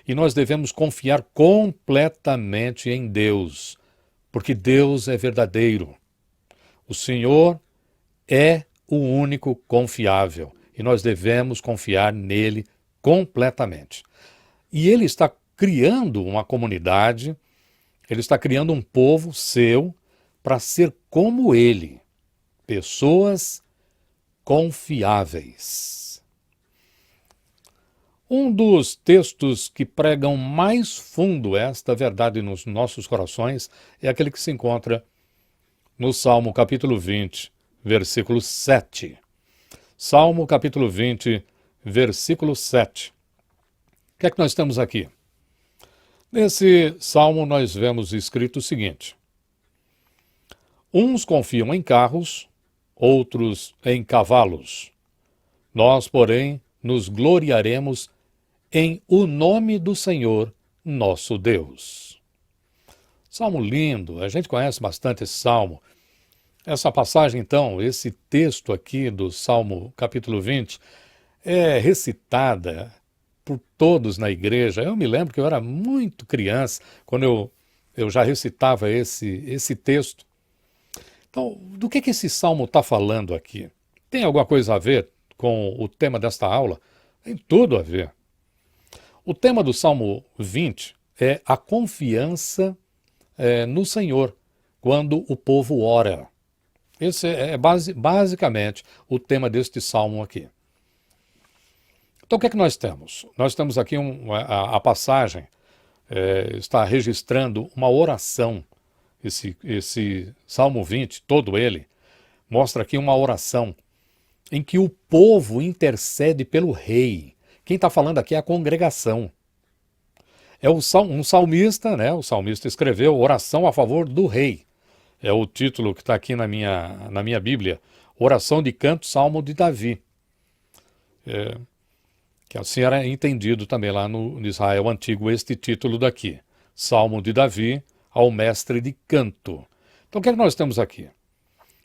e nós devemos confiar completamente em Deus, porque Deus é verdadeiro. O Senhor é o único confiável, e nós devemos confiar nele completamente. E ele está criando uma comunidade, ele está criando um povo seu para ser como ele, pessoas confiáveis. Um dos textos que pregam mais fundo esta verdade nos nossos corações é aquele que se encontra no Salmo capítulo 20, versículo 7. Salmo capítulo 20, versículo 7. O que é que nós temos aqui? Nesse salmo nós vemos escrito o seguinte: uns confiam em carros, outros em cavalos. Nós, porém, nos gloriaremos em o nome do Senhor, nosso Deus. Salmo lindo, a gente conhece bastante esse salmo. Essa passagem, então, esse texto aqui do Salmo capítulo 20, é recitada por todos na igreja. Eu me lembro que eu era muito criança, quando eu já recitava esse texto. Então, do que esse salmo está falando aqui? Tem alguma coisa a ver com o tema desta aula? Tem tudo a ver. O tema do Salmo 20 é a confiança no Senhor, quando o povo ora. Esse é basicamente o tema deste salmo aqui. Então o que é que nós temos? Nós temos aqui a passagem, está registrando uma oração. Esse Salmo 20, todo ele, mostra aqui uma oração em que o povo intercede pelo rei. Quem está falando aqui é a congregação. É um salmista, né? O salmista escreveu oração a favor do rei. É o título que está aqui na minha Bíblia. Oração de canto, Salmo de Davi. Que assim era entendido também lá no Israel Antigo este título daqui. Salmo de Davi ao mestre de canto. Então o que é que nós temos aqui?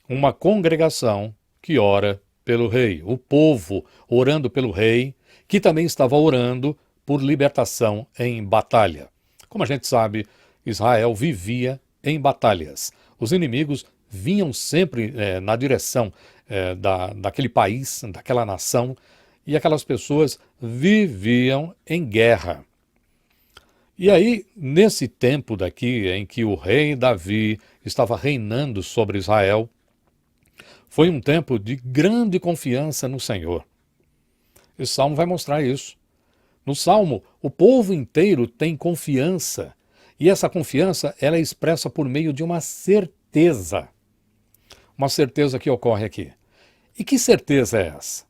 Uma congregação que ora pelo rei. O povo orando pelo rei, que também estava orando por libertação em batalha. Como a gente sabe, Israel vivia em batalhas. Os inimigos vinham sempre na direção daquele país, daquela nação, e aquelas pessoas viviam em guerra. E aí, nesse tempo daqui, em que o rei Davi estava reinando sobre Israel, foi um tempo de grande confiança no Senhor. Esse salmo vai mostrar isso. No salmo, o povo inteiro tem confiança, e essa confiança ela é expressa por meio de uma certeza. Uma certeza que ocorre aqui. E que certeza é essa?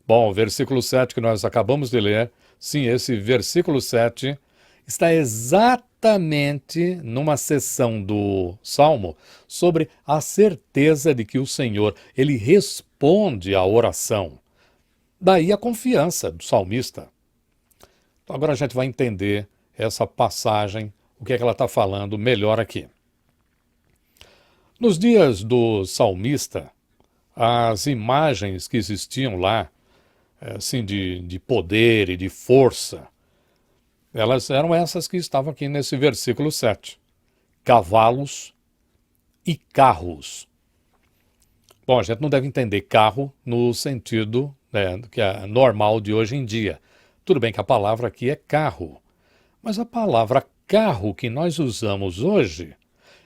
Bom, o versículo 7 que nós acabamos de ler, sim, esse versículo 7 está exatamente numa seção do Salmo sobre a certeza de que o Senhor, ele responde à oração. Daí a confiança do salmista. Então agora a gente vai entender essa passagem, o que é que ela está falando melhor aqui. Nos dias do salmista, as imagens que existiam lá, assim, de poder e de força, elas eram essas que estavam aqui nesse versículo 7. Cavalos e carros. Bom, a gente não deve entender carro no sentido que é normal de hoje em dia. Tudo bem que a palavra aqui é carro, mas a palavra carro que nós usamos hoje,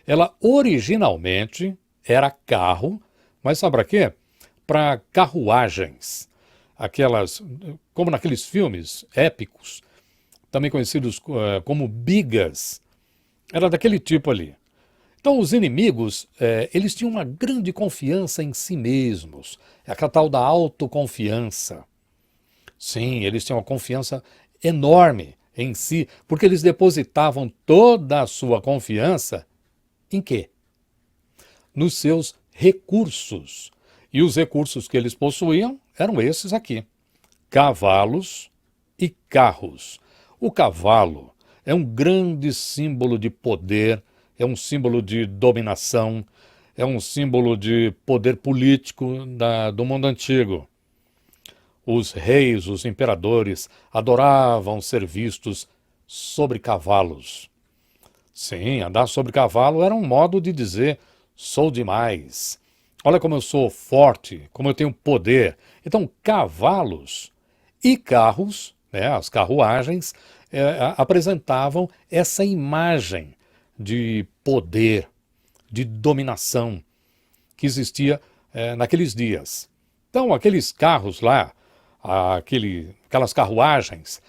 ela originalmente era carro, mas sabe para quê? Para carruagens. Aquelas, como naqueles filmes épicos, também conhecidos como bigas, era daquele tipo ali. Então os inimigos, eles tinham uma grande confiança em si mesmos, aquela tal da autoconfiança. Sim, eles tinham uma confiança enorme em si, porque eles depositavam toda a sua confiança em quê? Nos seus recursos. E os recursos que eles possuíam eram esses aqui: cavalos e carros. O cavalo é um grande símbolo de poder, é um símbolo de dominação, é um símbolo de poder político do mundo antigo. Os reis, os imperadores, adoravam ser vistos sobre cavalos. Sim, andar sobre cavalo era um modo de dizer: sou demais. Olha como eu sou forte, como eu tenho poder. Então, cavalos e carros, as carruagens, apresentavam essa imagem de poder, de dominação que existia naqueles dias. Então, aqueles carros lá, aquelas carruagens,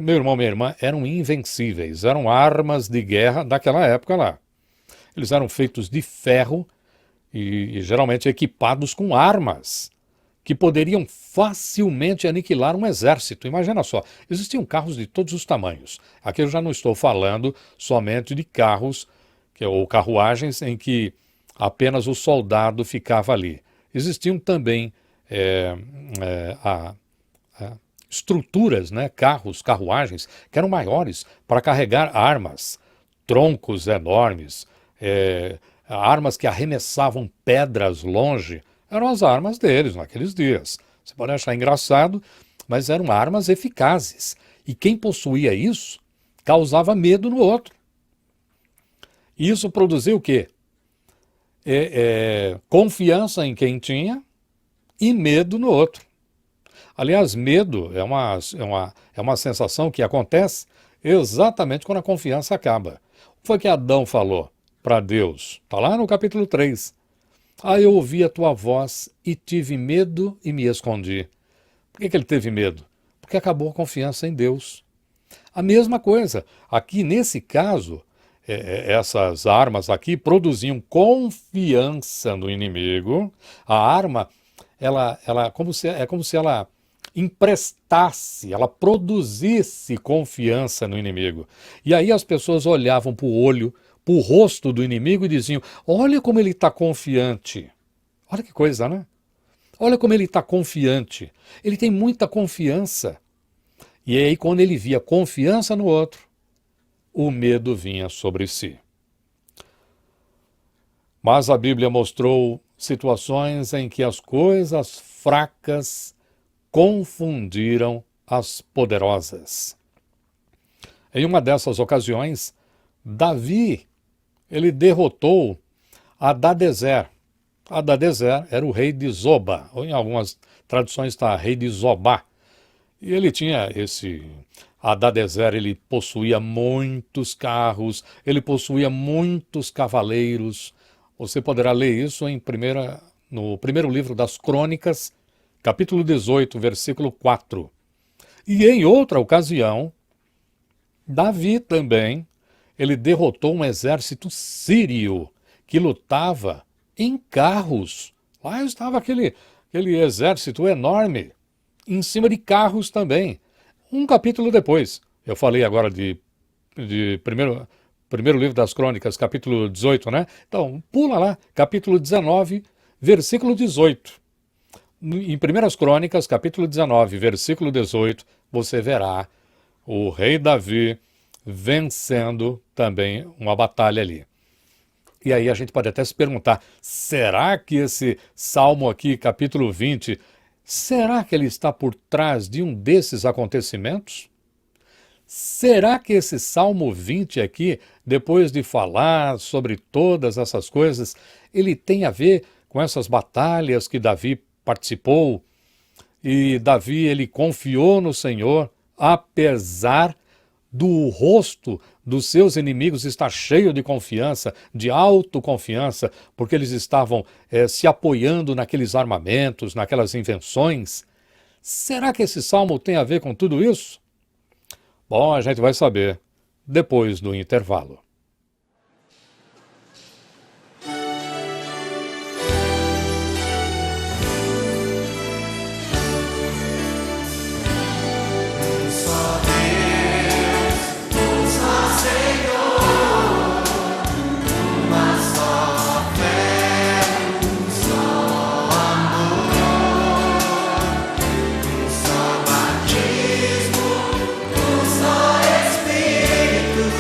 meu irmão, minha irmã, eram invencíveis, eram armas de guerra daquela época lá. Eles eram feitos de ferro e geralmente equipados com armas que poderiam facilmente aniquilar um exército. Imagina só, existiam carros de todos os tamanhos. Aqui eu já não estou falando somente de carros ou carruagens em que apenas o soldado ficava ali. Existiam também estruturas, carros, carruagens, que eram maiores para carregar armas, troncos enormes, armas que arremessavam pedras longe. Eram as armas deles naqueles dias. Você pode achar engraçado, mas eram armas eficazes. E quem possuía isso causava medo no outro. E isso produziu o quê? Confiança em quem tinha e medo no outro. Aliás, medo é uma sensação que acontece exatamente quando a confiança acaba. O que foi que Adão falou para Deus? Está lá no capítulo 3. Ah, eu ouvi a tua voz e tive medo e me escondi. Por que ele teve medo? Porque acabou a confiança em Deus. A mesma coisa, aqui nesse caso, essas armas aqui produziam confiança no inimigo. A arma, é como se ela emprestasse, ela produzisse confiança no inimigo. E aí as pessoas olhavam para o olho, para o rosto do inimigo e diziam: olha como ele está confiante. Olha que coisa, né? Olha como ele está confiante. Ele tem muita confiança. E aí, quando ele via confiança no outro, o medo vinha sobre si. Mas a Bíblia mostrou situações em que as coisas fracas confundiram as poderosas. Em uma dessas ocasiões, Davi, ele derrotou Hadadezer. Hadadezer era o rei de Zoba, ou em algumas traduções está rei de Zobá. E ele tinha Hadadezer, ele possuía muitos carros, ele possuía muitos cavaleiros. Você poderá ler isso no primeiro livro das Crônicas, capítulo 18, versículo 4. E em outra ocasião, Davi também, ele derrotou um exército sírio que lutava em carros. Lá estava aquele exército enorme, em cima de carros também. Um capítulo depois, eu falei agora de primeiro livro das Crônicas, capítulo 18, né? Então, pula lá, capítulo 19, versículo 18. Em 1 Crônicas, capítulo 19, versículo 18, você verá o rei Davi vencendo também uma batalha ali. E aí a gente pode até se perguntar, será que esse salmo aqui, capítulo 20, será que ele está por trás de um desses acontecimentos? Será que esse Salmo 20 aqui, depois de falar sobre todas essas coisas, ele tem a ver com essas batalhas que Davi participou? E Davi, ele confiou no Senhor, apesar do rosto dos seus inimigos estar cheio de confiança, de autoconfiança, porque eles estavam se apoiando naqueles armamentos, naquelas invenções. Será que esse salmo tem a ver com tudo isso? Bom, a gente vai saber depois do intervalo. Espírito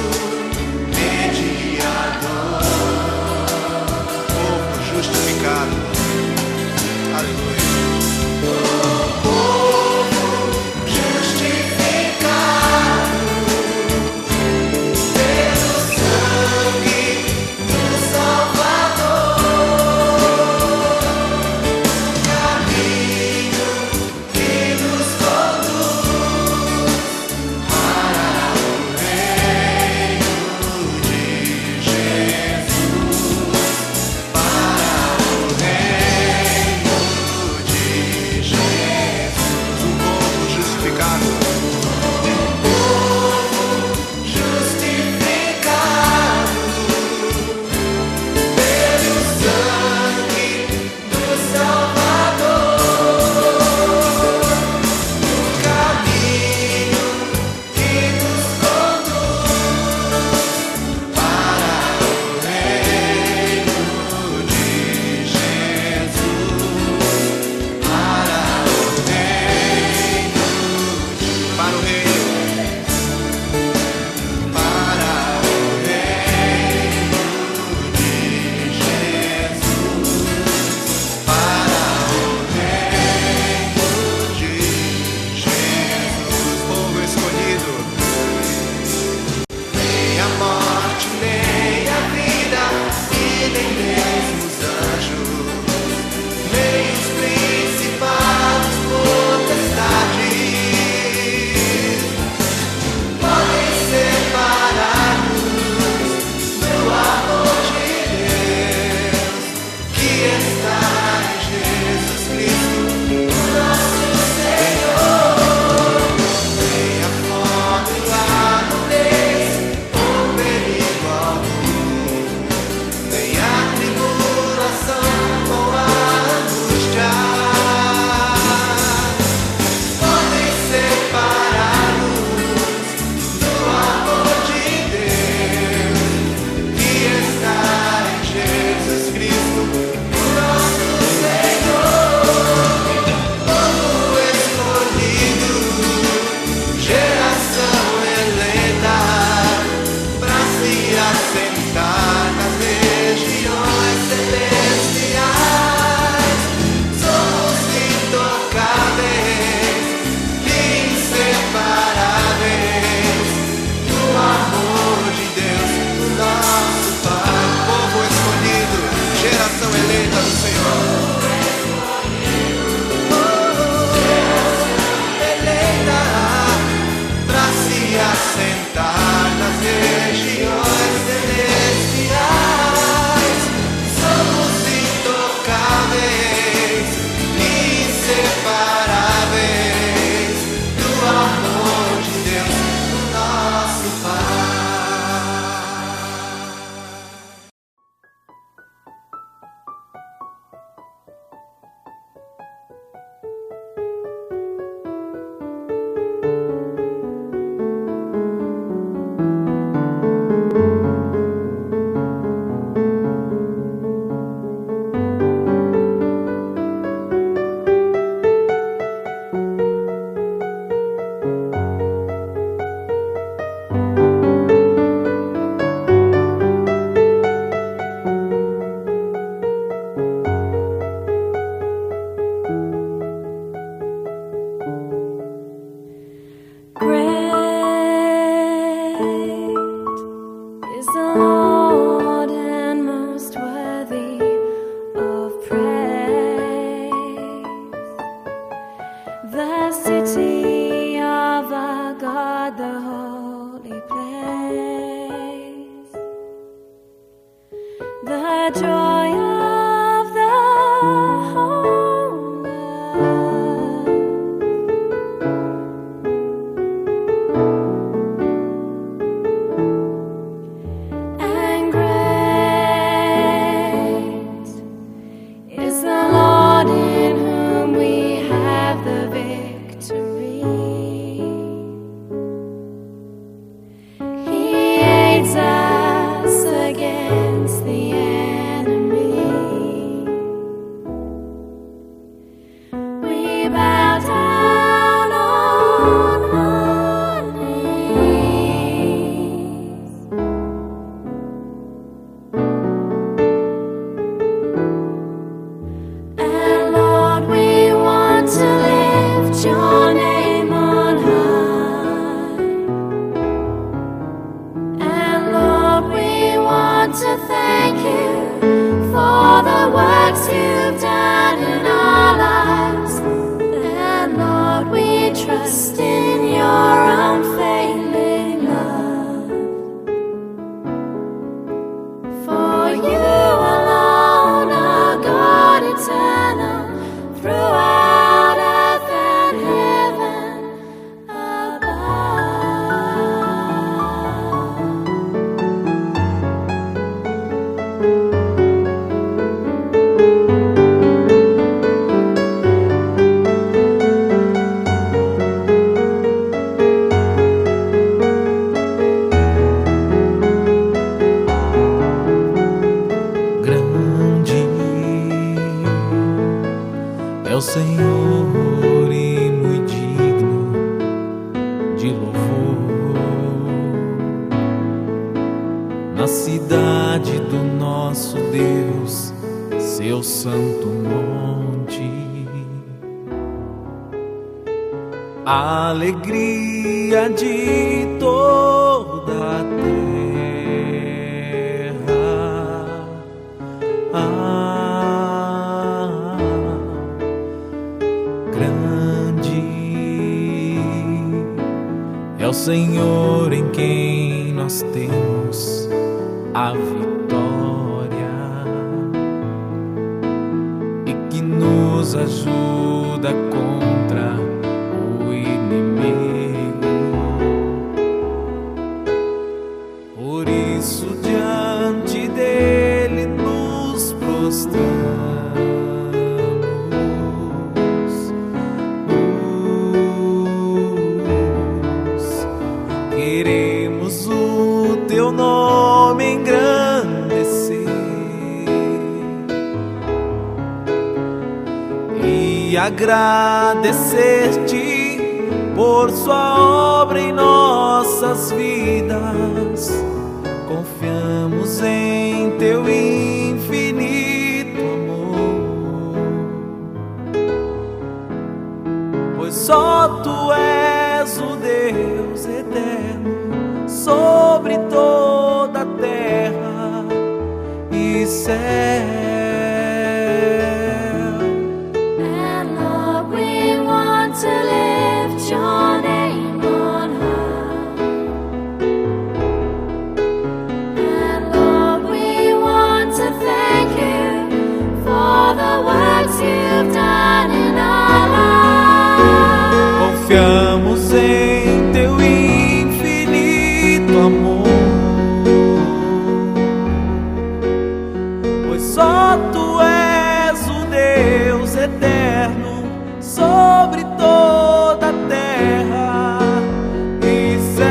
o Senhor e muito digno de louvor. Na cidade do nosso Deus, seu santo monte, a alegria de toda a terra. Grande é o Senhor em quem nós temos a vitória e que nos ajuda contra o inimigo. Por isso diante dele nos prostramos, queremos o teu nome engrandecer e agradecer-te por sua obra em nossas vidas. Confiamos em teu infinito amor, pois só tu és o Deus eterno sobre toda a terra e céu. And Lord, we want to lift your name on high. And Lord, we want to thank you for the works you've done in our lives. Confiamos em teu infinito amor, pois só tu és o Deus eterno sobre toda a terra e céu.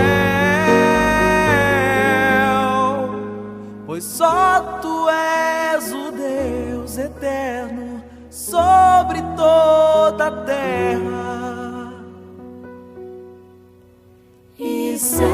Pois só tu és o Deus eterno sobre toda a terra e céu.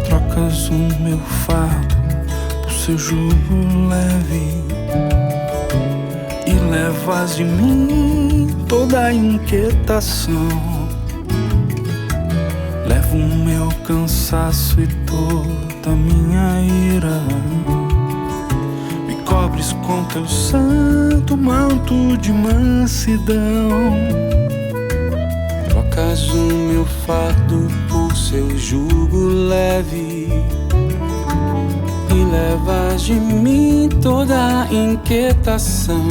Trocas o meu fardo por seu jugo leve e levas de mim toda a inquietação. Levo o meu cansaço e toda a minha ira, me cobres com teu santo manto de mansidão. Trocas o meu fardo por seu jugo leve e levas de mim toda a inquietação.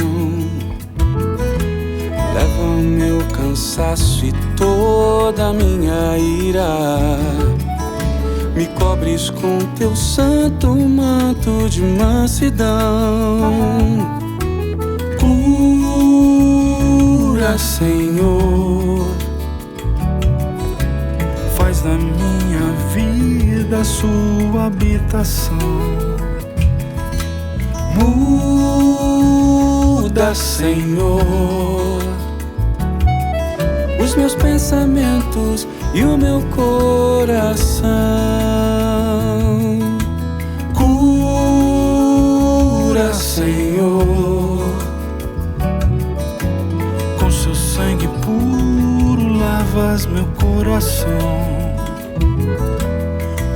Leva o meu cansaço e toda a minha ira, me cobres com teu santo manto de mansidão. Cura, Senhor, faz da minha vida sua habitação. Muda, Senhor, os meus pensamentos e o meu coração. Cura, Senhor, lavas meu coração.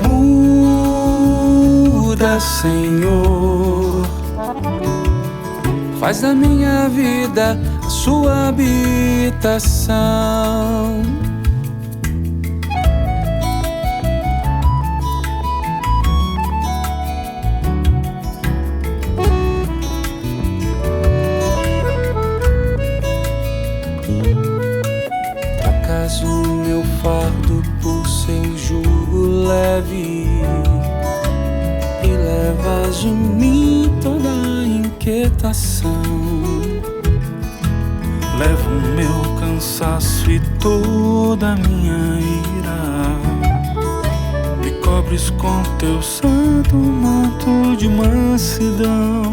Muda, Senhor, faz da minha vida a sua habitação. Trocas o meu fardo por seu jugo leve e levas de mim toda a inquietação. Levo o meu cansaço e toda a minha ira, me cobres com teu santo manto de mansidão.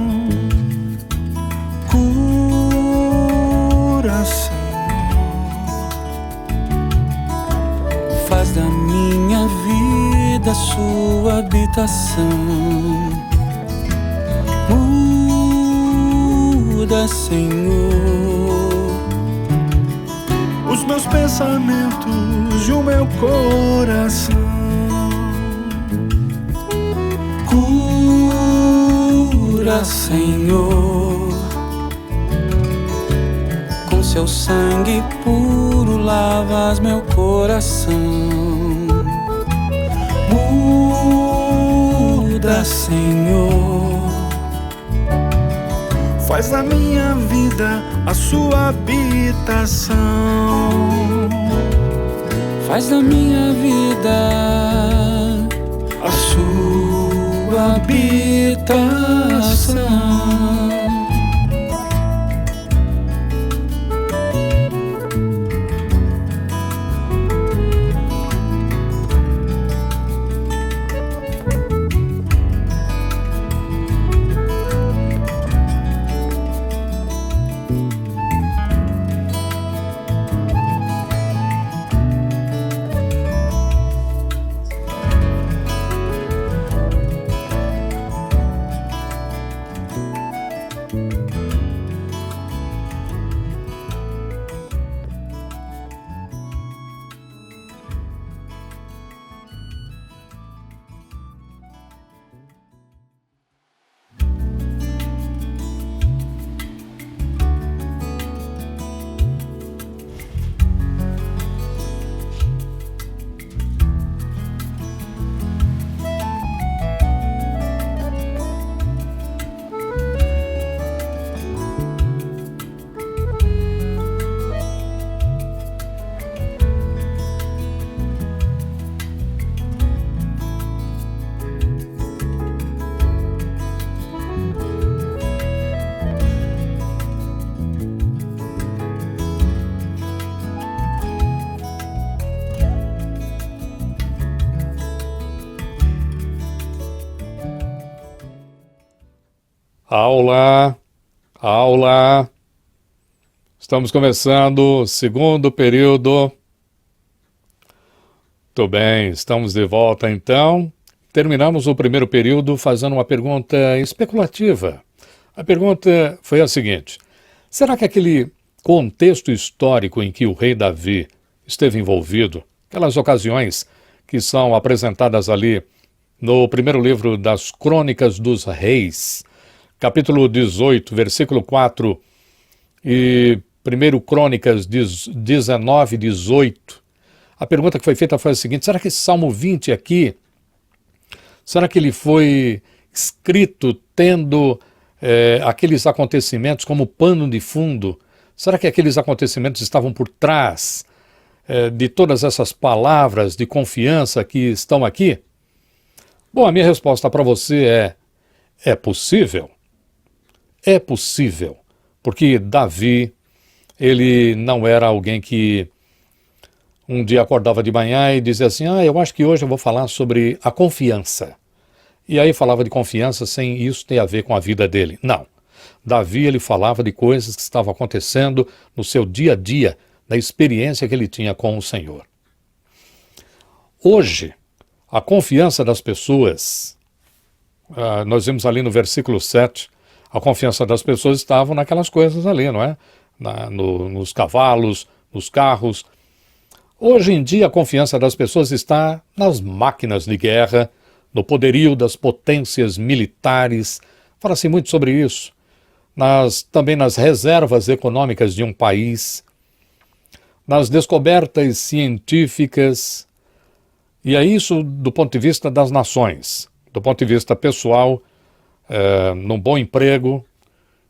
Cura, Senhor, faz da minha vida sua habitação. Muda, Senhor, os meus pensamentos e o meu coração. Cura, Senhor, com seu sangue puro lavas meu coração. Muda, Senhor, faz da minha vida a sua habitação. Faz da minha vida a sua habitação. Aula, aula. Estamos começando o segundo período. Muito bem, estamos de volta então. Terminamos o primeiro período fazendo uma pergunta especulativa. A pergunta foi a seguinte: será que aquele contexto histórico em que o rei Davi esteve envolvido, aquelas ocasiões que são apresentadas ali no primeiro livro das Crônicas dos Reis, capítulo 18, versículo 4 e 1 Crônicas 19, 18. A pergunta que foi feita foi a seguinte: será que esse Salmo 20 aqui, será que ele foi escrito tendo aqueles acontecimentos como pano de fundo? Será que aqueles acontecimentos estavam por trás de todas essas palavras de confiança que estão aqui? Bom, a minha resposta para você é possível. É possível, porque Davi, ele não era alguém que um dia acordava de manhã e dizia assim: eu acho que hoje eu vou falar sobre a confiança. E aí falava de confiança sem isso ter a ver com a vida dele. Não. Davi, ele falava de coisas que estavam acontecendo no seu dia a dia, da experiência que ele tinha com o Senhor. Hoje, a confiança das pessoas, nós vimos ali no versículo 7, a confiança das pessoas estava naquelas coisas ali, não é? Nos cavalos, nos carros. Hoje em dia, a confiança das pessoas está nas máquinas de guerra, no poderio das potências militares. Fala-se muito sobre isso. Também nas reservas econômicas de um país, nas descobertas científicas. E é isso do ponto de vista das nações. Do ponto de vista pessoal, num bom emprego,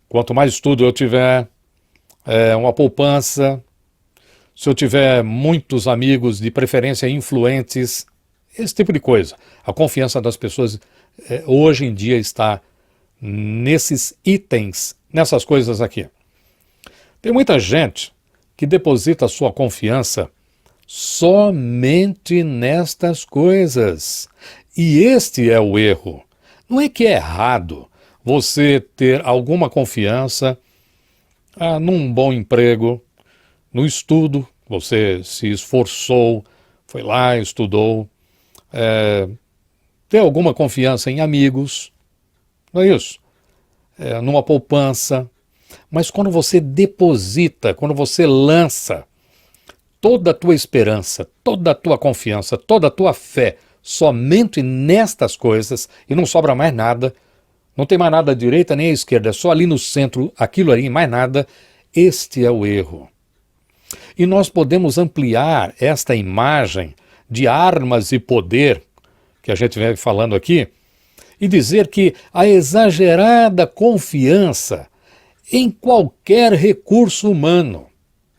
quanto mais estudo eu tiver, uma poupança, se eu tiver muitos amigos, de preferência influentes, esse tipo de coisa. A confiança das pessoas hoje em dia está nesses itens, nessas coisas aqui. Tem muita gente que deposita sua confiança somente nestas coisas. E este é o erro. Não é que é errado você ter alguma confiança num bom emprego, no estudo, você se esforçou, foi lá, estudou, ter alguma confiança em amigos, não é isso? Numa poupança. Mas quando você deposita, quando você lança toda a tua esperança, toda a tua confiança, toda a tua fé somente nestas coisas e não sobra mais nada, não tem mais nada à direita nem à esquerda, é só ali no centro, aquilo ali, mais nada, este é o erro. E nós podemos ampliar esta imagem de armas e poder, que a gente vem falando aqui, e dizer que a exagerada confiança em qualquer recurso humano,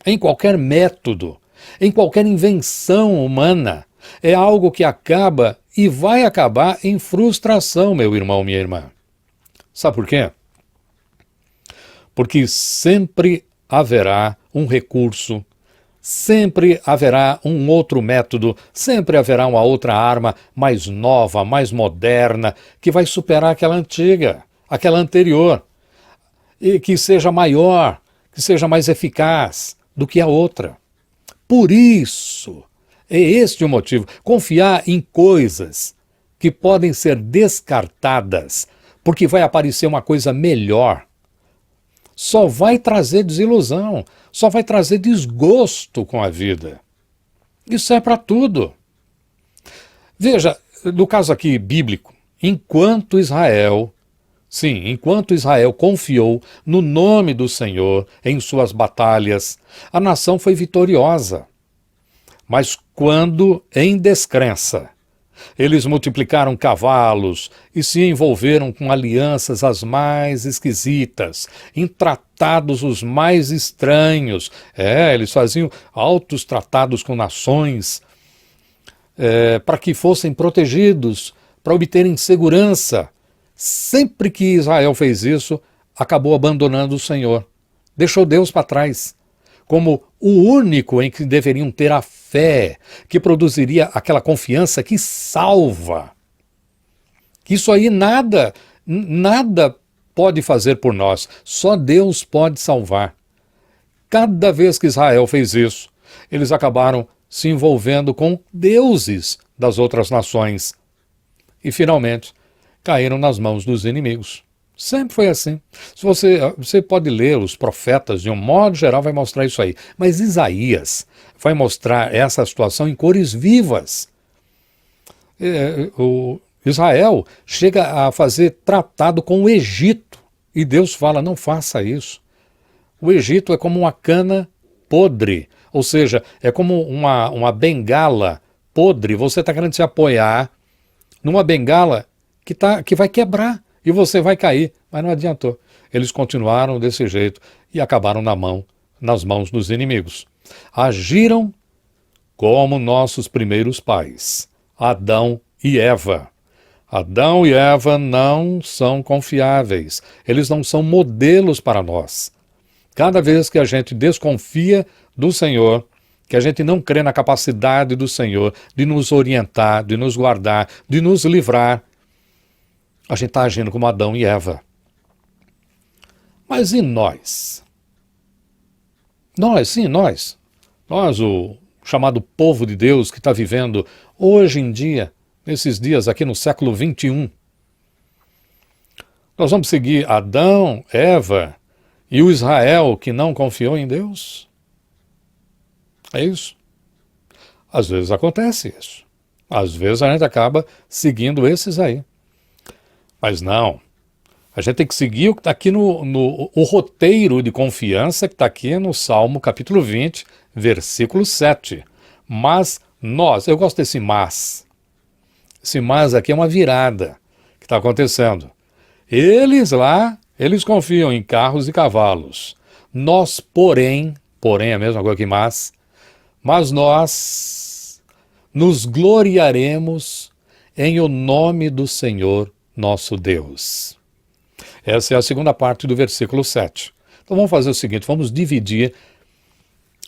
em qualquer método, em qualquer invenção humana, é algo que acaba e vai acabar em frustração, meu irmão, minha irmã. Sabe por quê? Porque sempre haverá um recurso, sempre haverá um outro método, sempre haverá uma outra arma mais nova, mais moderna, que vai superar aquela antiga, aquela anterior, e que seja maior, que seja mais eficaz do que a outra. Por isso, é este o motivo. Confiar em coisas que podem ser descartadas, porque vai aparecer uma coisa melhor, só vai trazer desilusão, só vai trazer desgosto com a vida. Isso é para tudo. Veja, no caso aqui bíblico, enquanto Israel confiou no nome do Senhor em suas batalhas, a nação foi vitoriosa. Mas quando, em descrença, eles multiplicaram cavalos e se envolveram com alianças as mais esquisitas, em tratados os mais estranhos. Eles faziam altos tratados com nações para que fossem protegidos, para obterem segurança. Sempre que Israel fez isso, acabou abandonando o Senhor. Deixou Deus para trás, como o único em que deveriam ter a fé, que produziria aquela confiança que salva. Isso aí nada pode fazer por nós, só Deus pode salvar. Cada vez que Israel fez isso, eles acabaram se envolvendo com deuses das outras nações e finalmente caíram nas mãos dos inimigos. Sempre foi assim. Se você pode ler os profetas, de um modo geral, vai mostrar isso aí. Mas Isaías vai mostrar essa situação em cores vivas. O Israel chega a fazer tratado com o Egito. E Deus fala, não faça isso. O Egito é como uma cana podre. Ou seja, é como uma bengala podre. Você está querendo se apoiar numa bengala que vai quebrar. E você vai cair, mas não adiantou. Eles continuaram desse jeito e acabaram nas mãos dos inimigos. Agiram como nossos primeiros pais, Adão e Eva. Adão e Eva não são confiáveis, eles não são modelos para nós. Cada vez que a gente desconfia do Senhor, que a gente não crê na capacidade do Senhor de nos orientar, de nos guardar, de nos livrar, a gente está agindo como Adão e Eva. Mas e nós? Nós, o chamado povo de Deus que está vivendo hoje em dia, nesses dias aqui no século 21. Nós vamos seguir Adão, Eva e o Israel que não confiou em Deus? É isso? Às vezes acontece isso. Às vezes a gente acaba seguindo esses aí. Mas não. A gente tem que seguir o que está aqui o roteiro de confiança que está aqui no Salmo capítulo 20, versículo 7. Mas nós, eu gosto desse mas. Esse mas aqui é uma virada que está acontecendo. Eles confiam em carros e cavalos. Nós, porém é a mesma coisa que mas nós nos gloriaremos em o nome do Senhor nosso Deus. Essa é a segunda parte do versículo 7. Então vamos fazer o seguinte, vamos dividir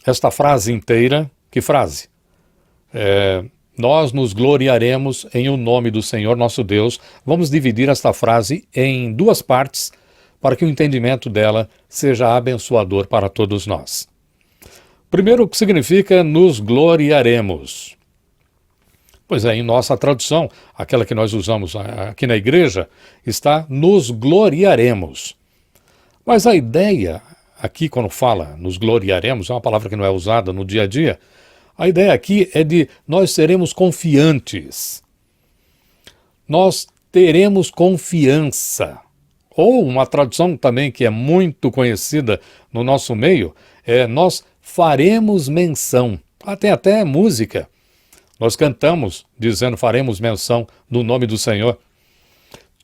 esta frase inteira. Que frase? Nós nos gloriaremos em o nome do Senhor nosso Deus. Vamos dividir esta frase em duas partes para que o entendimento dela seja abençoador para todos nós. Primeiro, o que significa nos gloriaremos? Pois é, em nossa tradução, aquela que nós usamos aqui na igreja, está nos gloriaremos. Mas a ideia, aqui quando fala nos gloriaremos, é uma palavra que não é usada no dia a dia, a ideia aqui é de nós seremos confiantes. Nós teremos confiança. Ou uma tradução também que é muito conhecida no nosso meio, nós faremos menção. Tem até música. Nós cantamos dizendo faremos menção no nome do Senhor.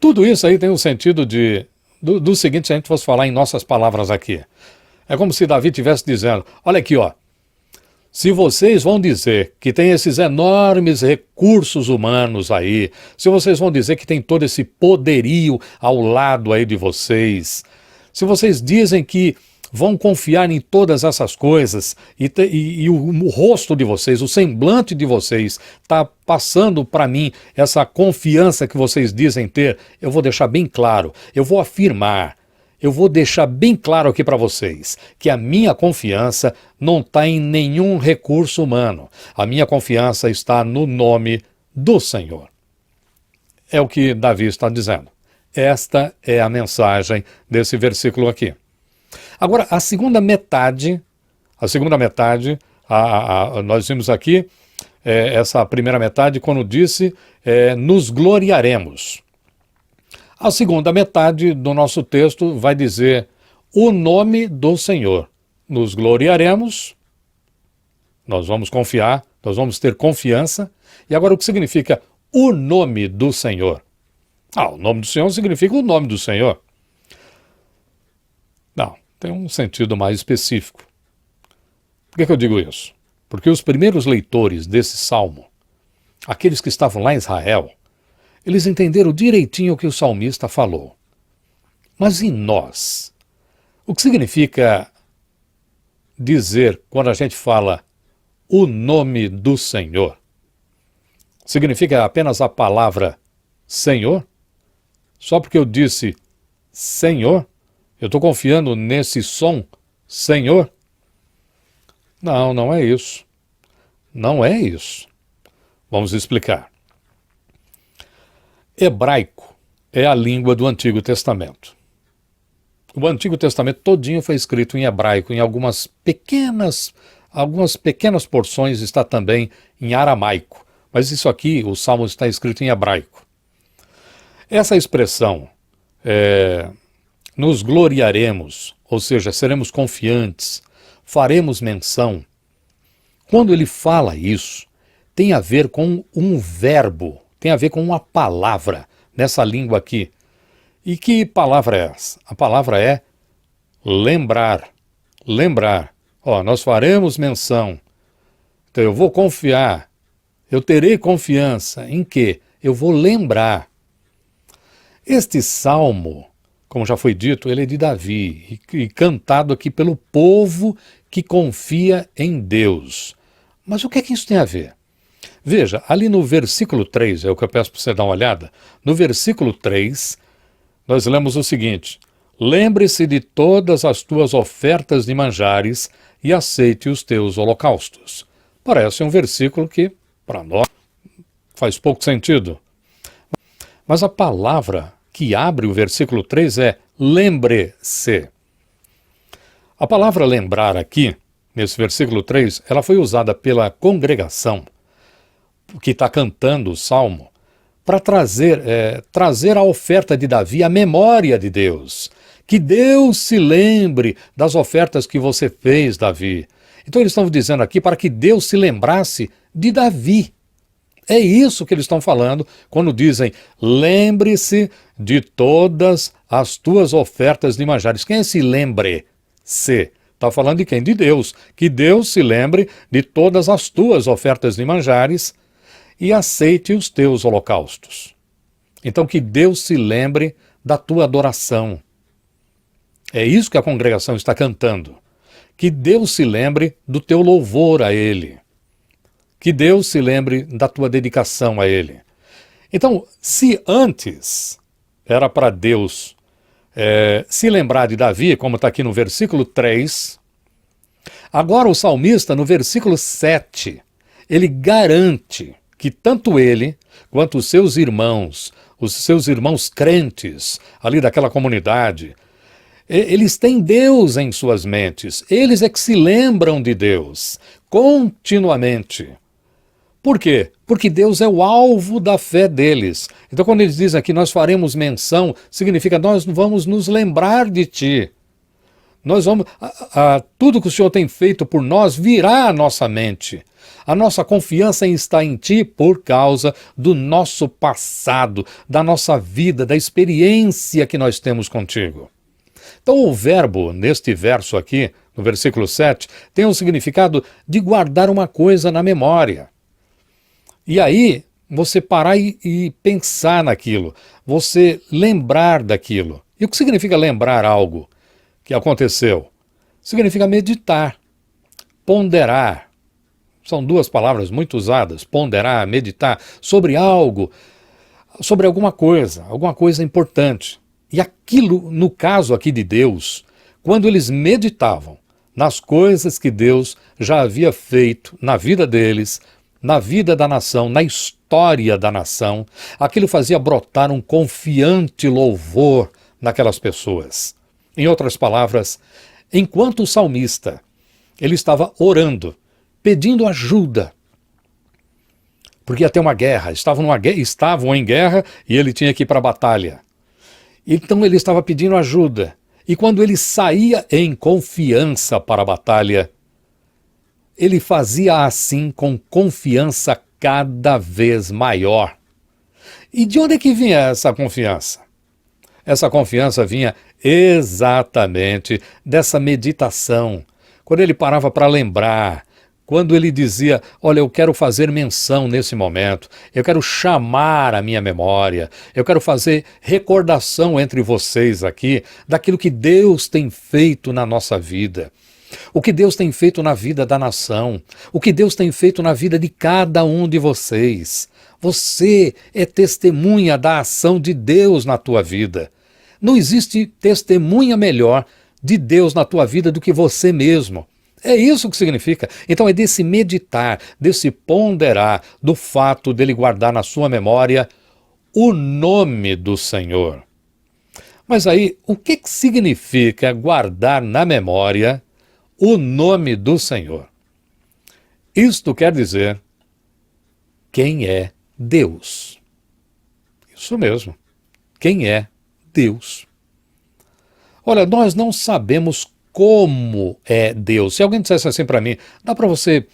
Tudo isso aí tem o sentido do seguinte, se a gente fosse falar em nossas palavras aqui. É como se Davi estivesse dizendo, olha aqui, ó. Se vocês vão dizer que tem esses enormes recursos humanos aí, se vocês vão dizer que tem todo esse poderio ao lado aí de vocês, se vocês dizem que vão confiar em todas essas coisas e o rosto de vocês, o semblante de vocês está passando para mim essa confiança que vocês dizem ter, eu vou deixar bem claro, eu vou afirmar, eu vou deixar bem claro aqui para vocês que a minha confiança não está em nenhum recurso humano. A minha confiança está no nome do Senhor. É o que Davi está dizendo. Esta é a mensagem desse versículo aqui. Agora, a segunda metade, nós vimos aqui, essa primeira metade, quando disse, nos gloriaremos. A segunda metade do nosso texto vai dizer o nome do Senhor. Nos gloriaremos, nós vamos confiar, nós vamos ter confiança. E agora o que significa o nome do Senhor? O nome do Senhor significa o nome do Senhor. Não, tem um sentido mais específico. Por que eu digo isso? Porque os primeiros leitores desse salmo, aqueles que estavam lá em Israel, eles entenderam direitinho o que o salmista falou. Mas e nós? O que significa dizer, quando a gente fala o nome do Senhor? Significa apenas a palavra Senhor? Só porque eu disse Senhor, eu estou confiando nesse som Senhor? Não, não é isso. Não é isso. Vamos explicar. Hebraico é a língua do Antigo Testamento. O Antigo Testamento todinho foi escrito em hebraico, em algumas pequenas porções está também em aramaico. Mas isso aqui, o Salmo está escrito em hebraico. Essa expressão, nos gloriaremos, ou seja, seremos confiantes, faremos menção. Quando ele fala isso, tem a ver com um verbo, tem a ver com uma palavra nessa língua aqui. E que palavra é essa? A palavra é lembrar. Lembrar. Nós faremos menção. Então eu vou confiar. Eu terei confiança em quê? Eu vou lembrar. Este salmo, como já foi dito, ele é de Davi e cantado aqui pelo povo que confia em Deus. Mas o que é que isso tem a ver? Veja, ali no versículo 3, é o que eu peço para você dar uma olhada. No versículo 3, nós lemos o seguinte: lembre-se de todas as tuas ofertas de manjares e aceite os teus holocaustos. Parece um versículo que, para nós, faz pouco sentido. Mas a palavra que abre o versículo 3 é lembre-se. A palavra lembrar aqui, nesse versículo 3, ela foi usada pela congregação que está cantando o salmo, para trazer a oferta de Davi à memória de Deus. Que Deus se lembre das ofertas que você fez, Davi. Então eles estão dizendo aqui para que Deus se lembrasse de Davi. É isso que eles estão falando quando dizem: lembre-se de todas as tuas ofertas de manjares. Quem é esse lembre-se? Está falando de quem? De Deus. Que Deus se lembre de todas as tuas ofertas de manjares e aceite os teus holocaustos. Então que Deus se lembre da tua adoração. É isso que a congregação está cantando. Que Deus se lembre do teu louvor a Ele. Que Deus se lembre da tua dedicação a Ele. Então, se antes era para Deus se lembrar de Davi, como está aqui no versículo 3, agora o salmista, no versículo 7, ele garante que tanto ele quanto os seus irmãos crentes ali daquela comunidade, eles têm Deus em suas mentes. Eles é que se lembram de Deus continuamente. Por quê? Porque Deus é o alvo da fé deles. Então, quando eles dizem aqui, nós faremos menção, significa nós vamos nos lembrar de ti. Nós vamos, tudo que o Senhor tem feito por nós virá à nossa mente. A nossa confiança está em ti por causa do nosso passado, da nossa vida, da experiência que nós temos contigo. Então o verbo, neste verso aqui, no versículo 7, tem o significado de guardar uma coisa na memória. E aí, você parar e pensar naquilo, você lembrar daquilo. E o que significa lembrar algo que aconteceu? Significa meditar, ponderar. São duas palavras muito usadas, ponderar, meditar, sobre algo, sobre alguma coisa importante. E aquilo, no caso aqui de Deus, quando eles meditavam nas coisas que Deus já havia feito na vida deles, na vida da nação, na história da nação, aquilo fazia brotar um confiante louvor naquelas pessoas. Em outras palavras, enquanto o salmista, ele estava orando, pedindo ajuda, porque ia ter uma guerra, estavam em guerra e ele tinha que ir para a batalha. Então ele estava pedindo ajuda, e quando ele saía em confiança para a batalha, ele fazia assim com confiança cada vez maior. E de onde é que vinha essa confiança? Essa confiança vinha exatamente dessa meditação. Quando ele parava para lembrar, quando ele dizia, olha, eu quero fazer menção nesse momento, eu quero chamar a minha memória, eu quero fazer recordação entre vocês aqui daquilo que Deus tem feito na nossa vida. O que Deus tem feito na vida da nação, o que Deus tem feito na vida de cada um de vocês. Você é testemunha da ação de Deus na tua vida. Não existe testemunha melhor de Deus na tua vida do que você mesmo. É isso que significa. Então é desse meditar, desse ponderar, do fato dele guardar na sua memória o nome do Senhor. Mas aí, o que significa guardar na memória o nome do Senhor? Isto quer dizer quem é Deus. Isso mesmo. Quem é Deus? Olha, nós não sabemos como é Deus. Se alguém dissesse assim para mim, dá para você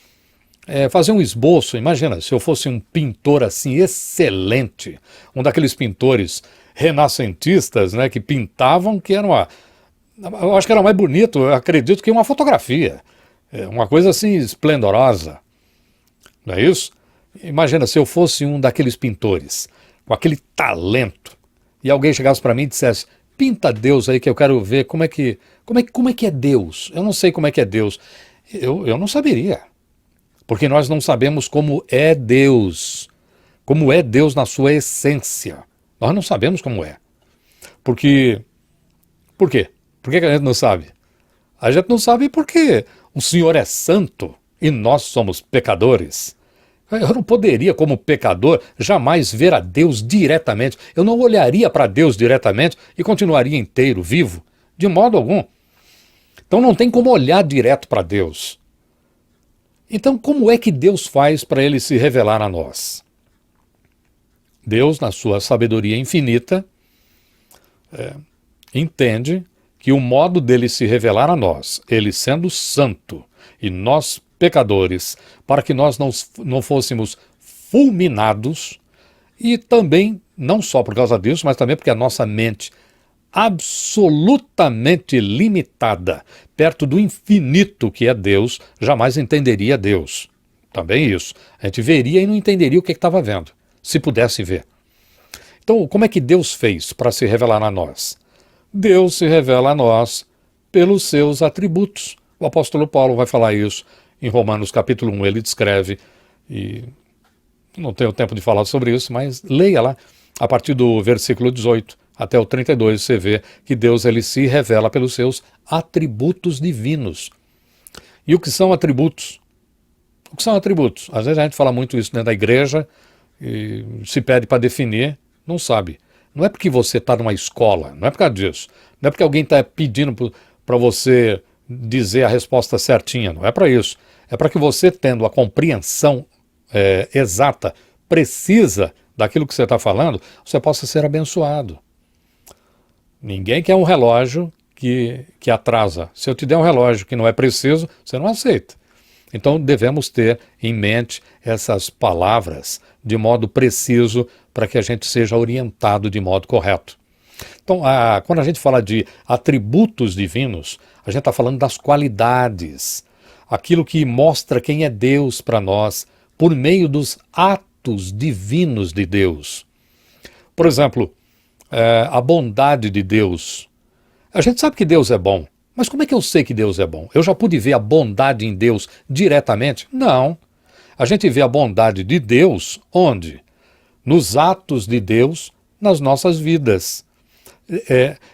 fazer um esboço, imagina, se eu fosse um pintor assim excelente, um daqueles pintores renascentistas, né, que pintavam, que era eu acho que era mais bonito, eu acredito, que uma fotografia. Uma coisa assim esplendorosa. Não é isso? Imagina se eu fosse um daqueles pintores, com aquele talento, e alguém chegasse para mim e dissesse, pinta Deus aí que eu quero ver como é que é Deus. Eu não sei como é que é Deus. Eu não saberia. Porque nós não sabemos como é Deus. Como é Deus na sua essência. Nós não sabemos como é. Por quê? Por que a gente não sabe? A gente não sabe porque o Senhor é santo e nós somos pecadores. Eu não poderia, como pecador, jamais ver a Deus diretamente. Eu não olharia para Deus diretamente e continuaria inteiro, vivo, de modo algum. Então não tem como olhar direto para Deus. Então, como é que Deus faz para ele se revelar a nós? Deus, na sua sabedoria infinita, entende que o modo dele se revelar a nós, ele sendo santo e nós pecadores, para que nós não fôssemos fulminados, e também, não só por causa disso, mas também porque a nossa mente absolutamente limitada, perto do infinito que é Deus, jamais entenderia Deus. Também isso. A gente veria e não entenderia o que estava vendo, se pudesse ver. Então, como é que Deus fez para se revelar a nós? Deus se revela a nós pelos seus atributos. O apóstolo Paulo vai falar isso em Romanos capítulo 1, ele descreve, e não tenho tempo de falar sobre isso, mas leia lá, a partir do versículo 18 até o 32, você vê que Deus ele se revela pelos seus atributos divinos. E o que são atributos? O que são atributos? Às vezes a gente fala muito isso dentro da igreja, e se pede para definir, não sabe. Não é porque você está numa escola, não é por causa disso. Não é porque alguém está pedindo para você dizer a resposta certinha, não é para isso. É para que você, tendo a compreensão exata, precisa daquilo que você está falando, você possa ser abençoado. Ninguém quer um relógio que atrasa. Se eu te der um relógio que não é preciso, você não aceita. Então devemos ter em mente essas palavras de modo preciso para que a gente seja orientado de modo correto. Então, quando a gente fala de atributos divinos, a gente está falando das qualidades, aquilo que mostra quem é Deus para nós, por meio dos atos divinos de Deus. Por exemplo, a bondade de Deus. A gente sabe que Deus é bom, mas como é que eu sei que Deus é bom? Eu já pude ver a bondade em Deus diretamente? Não. A gente vê a bondade de Deus onde? Nos atos de Deus nas nossas vidas.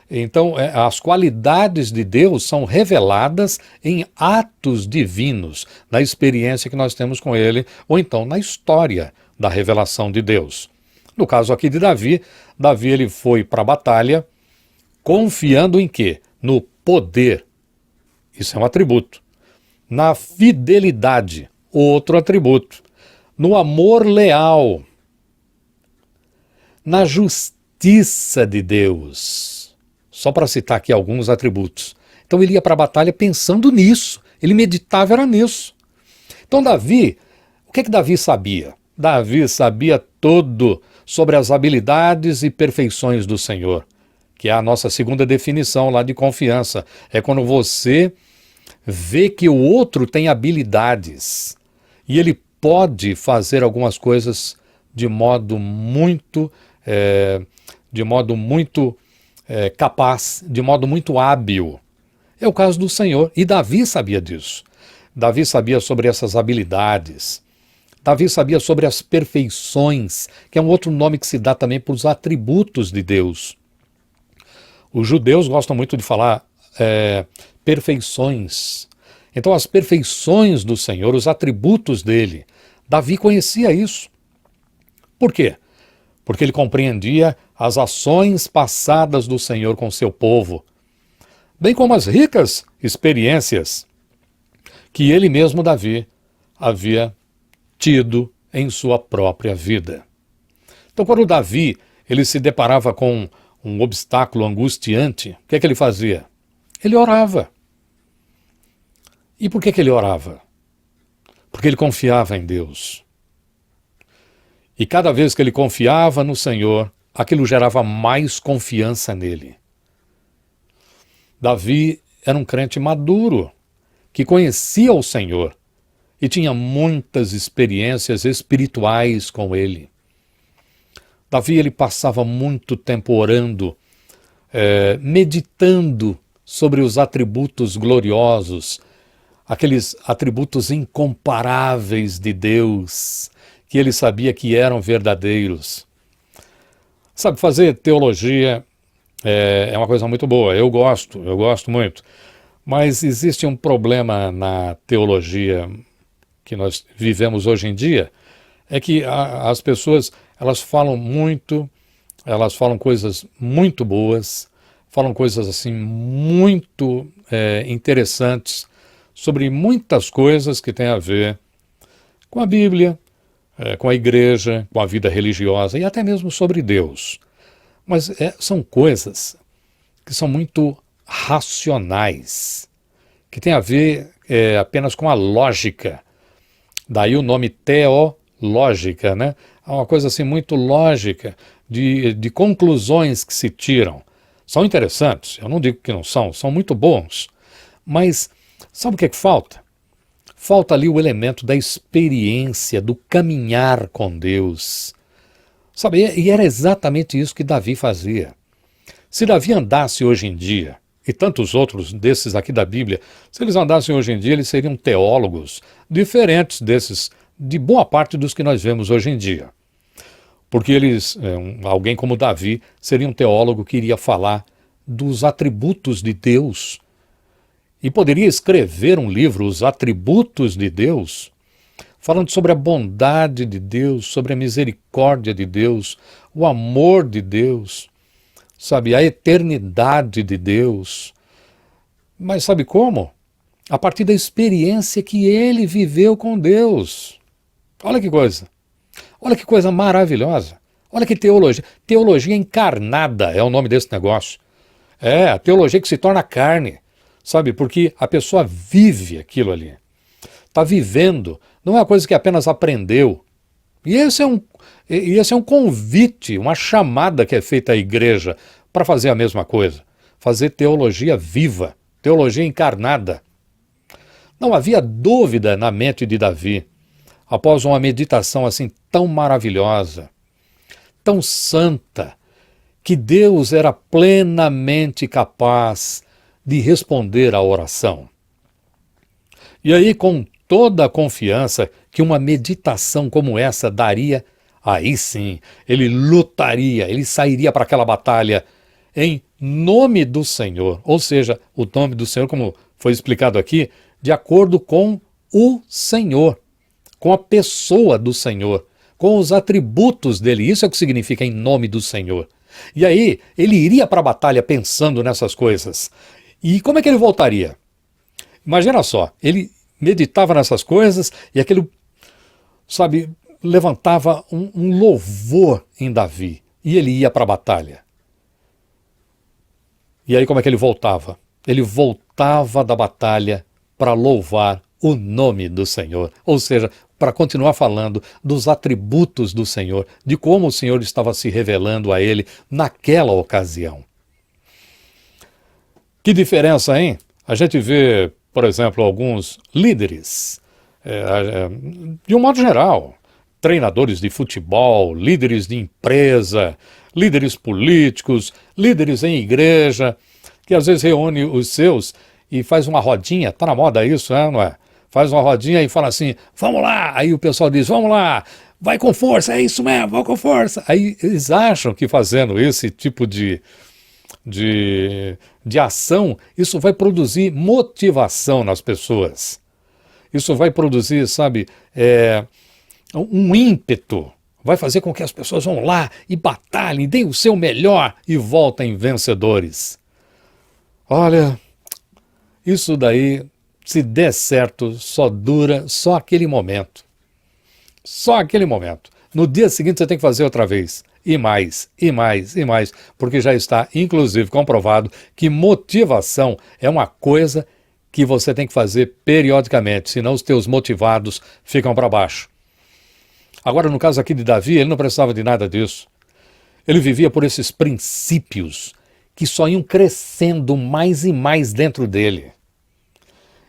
Então, as qualidades de Deus são reveladas em atos divinos, na experiência que nós temos com Ele, ou então na história da revelação de Deus. No caso aqui de Davi, Davi ele foi para a batalha confiando em quê? No poder. Isso é um atributo. Na fidelidade, outro atributo. No amor leal. Na justiça de Deus. Só para citar aqui alguns atributos. Então ele ia para a batalha pensando nisso. Ele meditava era nisso. Então Davi, o que Davi sabia? Davi sabia tudo sobre as habilidades e perfeições do Senhor, que é a nossa segunda definição lá de confiança. É quando você vê que o outro tem habilidades e ele pode fazer algumas coisas de modo muito capaz, de modo muito hábil. É o caso do Senhor, e Davi sabia disso. Davi sabia sobre essas habilidades. Davi sabia sobre as perfeições, que é um outro nome que se dá também para os atributos de Deus. Os judeus gostam muito de falar perfeições. Então as perfeições do Senhor, os atributos dele, Davi conhecia isso. Por quê? Porque ele compreendia as ações passadas do Senhor com seu povo, bem como as ricas experiências que ele mesmo, Davi, havia tido em sua própria vida. Então, quando Davi ele se deparava com um obstáculo angustiante, o que ele fazia? Ele orava. E por que ele orava? Porque ele confiava em Deus. E cada vez que ele confiava no Senhor, aquilo gerava mais confiança nele. Davi era um crente maduro, que conhecia o Senhor e tinha muitas experiências espirituais com ele. Davi ele passava muito tempo orando, meditando sobre os atributos gloriosos, aqueles atributos incomparáveis de Deus, que ele sabia que eram verdadeiros. Sabe, fazer teologia é uma coisa muito boa, eu gosto muito. Mas existe um problema na teologia que nós vivemos hoje em dia, é que as pessoas, elas falam coisas muito boas, falam coisas assim muito interessantes sobre muitas coisas que têm a ver com a Bíblia, com a igreja, com a vida religiosa e até mesmo sobre Deus. Mas são coisas que são muito racionais, que tem a ver apenas com a lógica. Daí o nome teológica, né? É uma coisa assim muito lógica, de conclusões que se tiram. São interessantes, eu não digo que não são muito bons. Mas sabe o que é que falta? Falta ali o elemento da experiência, do caminhar com Deus. Sabe, e era exatamente isso que Davi fazia. Se Davi andasse hoje em dia, e tantos outros desses aqui da Bíblia, se eles andassem hoje em dia, eles seriam teólogos diferentes desses, de boa parte dos que nós vemos hoje em dia. Porque eles, alguém como Davi, seria um teólogo que iria falar dos atributos de Deus. E poderia escrever um livro, Os Atributos de Deus, falando sobre a bondade de Deus, sobre a misericórdia de Deus, o amor de Deus, sabe, a eternidade de Deus. Mas sabe como? A partir da experiência que ele viveu com Deus. Olha que coisa. Olha que coisa maravilhosa. Olha que teologia. Teologia encarnada é o nome desse negócio. É, a teologia que se torna carne. Sabe, porque a pessoa vive aquilo ali. Está vivendo. Não é uma coisa que apenas aprendeu. E esse é um convite, uma chamada que é feita à igreja para fazer a mesma coisa. Fazer teologia viva, teologia encarnada. Não havia dúvida na mente de Davi, após uma meditação assim tão maravilhosa, tão santa, que Deus era plenamente capaz de responder à oração. E aí, com toda a confiança que uma meditação como essa daria, aí sim, ele lutaria, ele sairia para aquela batalha em nome do Senhor. Ou seja, o nome do Senhor, como foi explicado aqui, de acordo com o Senhor, com a pessoa do Senhor, com os atributos dele. Isso é o que significa em nome do Senhor. E aí, ele iria para a batalha pensando nessas coisas. E como é que ele voltaria? Imagina só, ele meditava nessas coisas e aquilo, sabe, levantava um louvor em Davi. E ele ia para a batalha. E aí como é que ele voltava? Ele voltava da batalha para louvar o nome do Senhor. Ou seja, para continuar falando dos atributos do Senhor, de como o Senhor estava se revelando a ele naquela ocasião. Que diferença, hein? A gente vê, por exemplo, alguns líderes, de um modo geral, treinadores de futebol, líderes de empresa, líderes políticos, líderes em igreja, que às vezes reúne os seus e faz uma rodinha, tá na moda isso, não é? Faz uma rodinha e fala assim, vamos lá, aí o pessoal diz, vamos lá, vai com força, é isso mesmo, vai com força. Aí eles acham que fazendo esse tipo de ação, isso vai produzir motivação nas pessoas. Isso vai produzir, sabe, um ímpeto. Vai fazer com que as pessoas vão lá e batalhem, deem o seu melhor e voltem vencedores. Olha, isso daí, se der certo, só dura só aquele momento. Só aquele momento. No dia seguinte você tem que fazer outra vez. E mais, e mais, e mais. Porque já está, inclusive, comprovado que motivação é uma coisa que você tem que fazer periodicamente, senão os teus motivados ficam para baixo. Agora, no caso aqui de Davi, ele não precisava de nada disso. Ele vivia por esses princípios que só iam crescendo mais e mais dentro dele.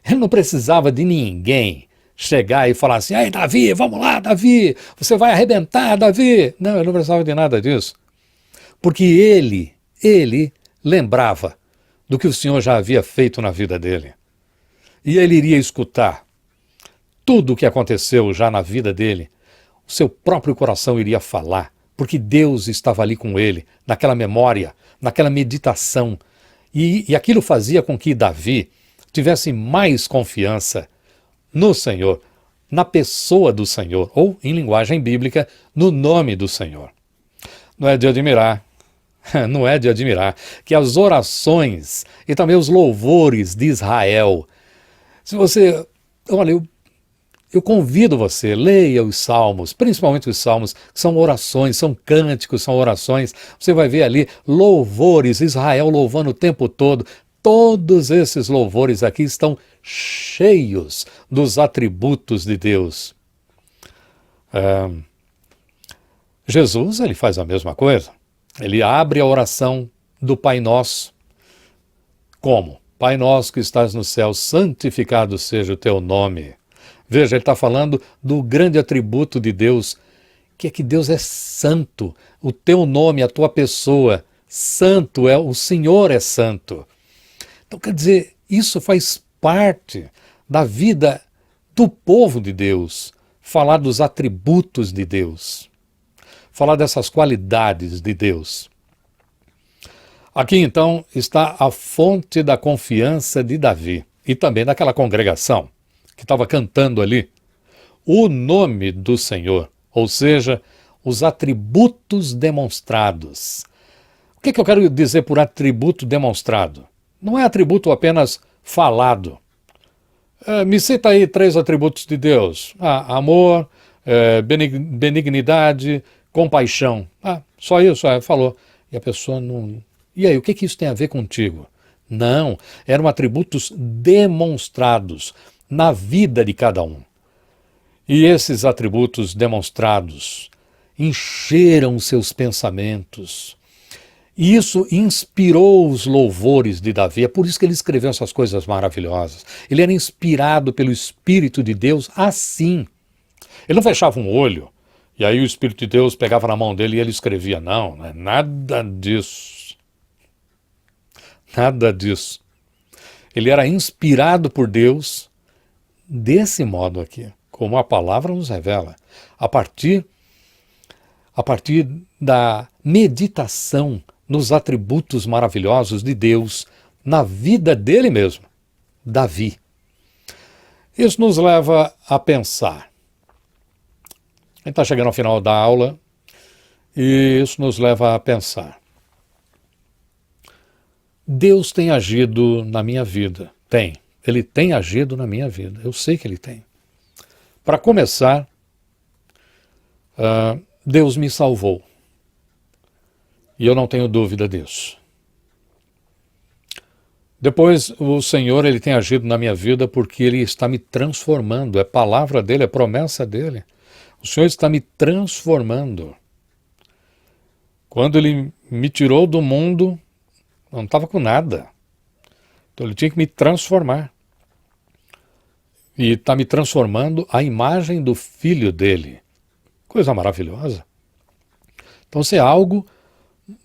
Ele não precisava de ninguém chegar e falar assim, ei, Davi, vamos lá, Davi, você vai arrebentar, Davi. Não, ele não precisava de nada disso. Porque ele lembrava do que o Senhor já havia feito na vida dele. E ele iria escutar tudo o que aconteceu já na vida dele. O seu próprio coração iria falar, porque Deus estava ali com ele, naquela memória, naquela meditação. E aquilo fazia com que Davi tivesse mais confiança no Senhor, na pessoa do Senhor, ou, em linguagem bíblica, no nome do Senhor. Não é de admirar, não é de admirar, que as orações e também os louvores de Israel, se você, olha, eu convido você, leia os salmos, principalmente os salmos, que são orações, são cânticos, são orações. Você vai ver ali louvores, Israel louvando o tempo todo. Todos esses louvores aqui estão cheios dos atributos de Deus. Jesus, ele faz a mesma coisa. Ele abre a oração do Pai Nosso. Como? Pai nosso que estás no céu, santificado seja o teu nome. Veja, ele está falando do grande atributo de Deus, que é que Deus é santo. O teu nome, a tua pessoa, santo é, o Senhor é santo. Então, quer dizer, isso faz parte da vida do povo de Deus, falar dos atributos de Deus, falar dessas qualidades de Deus. Aqui, então, está a fonte da confiança de Davi e também daquela congregação que estava cantando ali. O nome do Senhor, ou seja, os atributos demonstrados. O que eu quero dizer por atributo demonstrado? Não é atributo apenas falado. Me cita aí 3 atributos de Deus. Amor, benignidade, compaixão. Só isso, falou. E a pessoa não... E aí, o que isso tem a ver contigo? Não, eram atributos demonstrados na vida de cada um. E esses atributos demonstrados encheram seus pensamentos. E isso inspirou os louvores de Davi. É por isso que ele escreveu essas coisas maravilhosas. Ele era inspirado pelo Espírito de Deus assim. Ele não fechava um olho, e aí o Espírito de Deus pegava na mão dele e ele escrevia. Não, não é nada disso. Nada disso. Ele era inspirado por Deus desse modo aqui, como a palavra nos revela, a partir da meditação nos atributos maravilhosos de Deus na vida dele mesmo, Davi. Isso nos leva a pensar. A gente está chegando ao final da aula e isso nos leva a pensar. Deus tem agido na minha vida. Tem. Ele tem agido na minha vida. Eu sei que ele tem. Para começar, Deus me salvou. E eu não tenho dúvida disso. Depois, o Senhor, ele tem agido na minha vida porque ele está me transformando. É palavra dele, é promessa dele. O Senhor está me transformando. Quando ele me tirou do mundo, eu não estava com nada. Então ele tinha que me transformar. E está me transformando à imagem do Filho dele. Coisa maravilhosa. Então isso é algo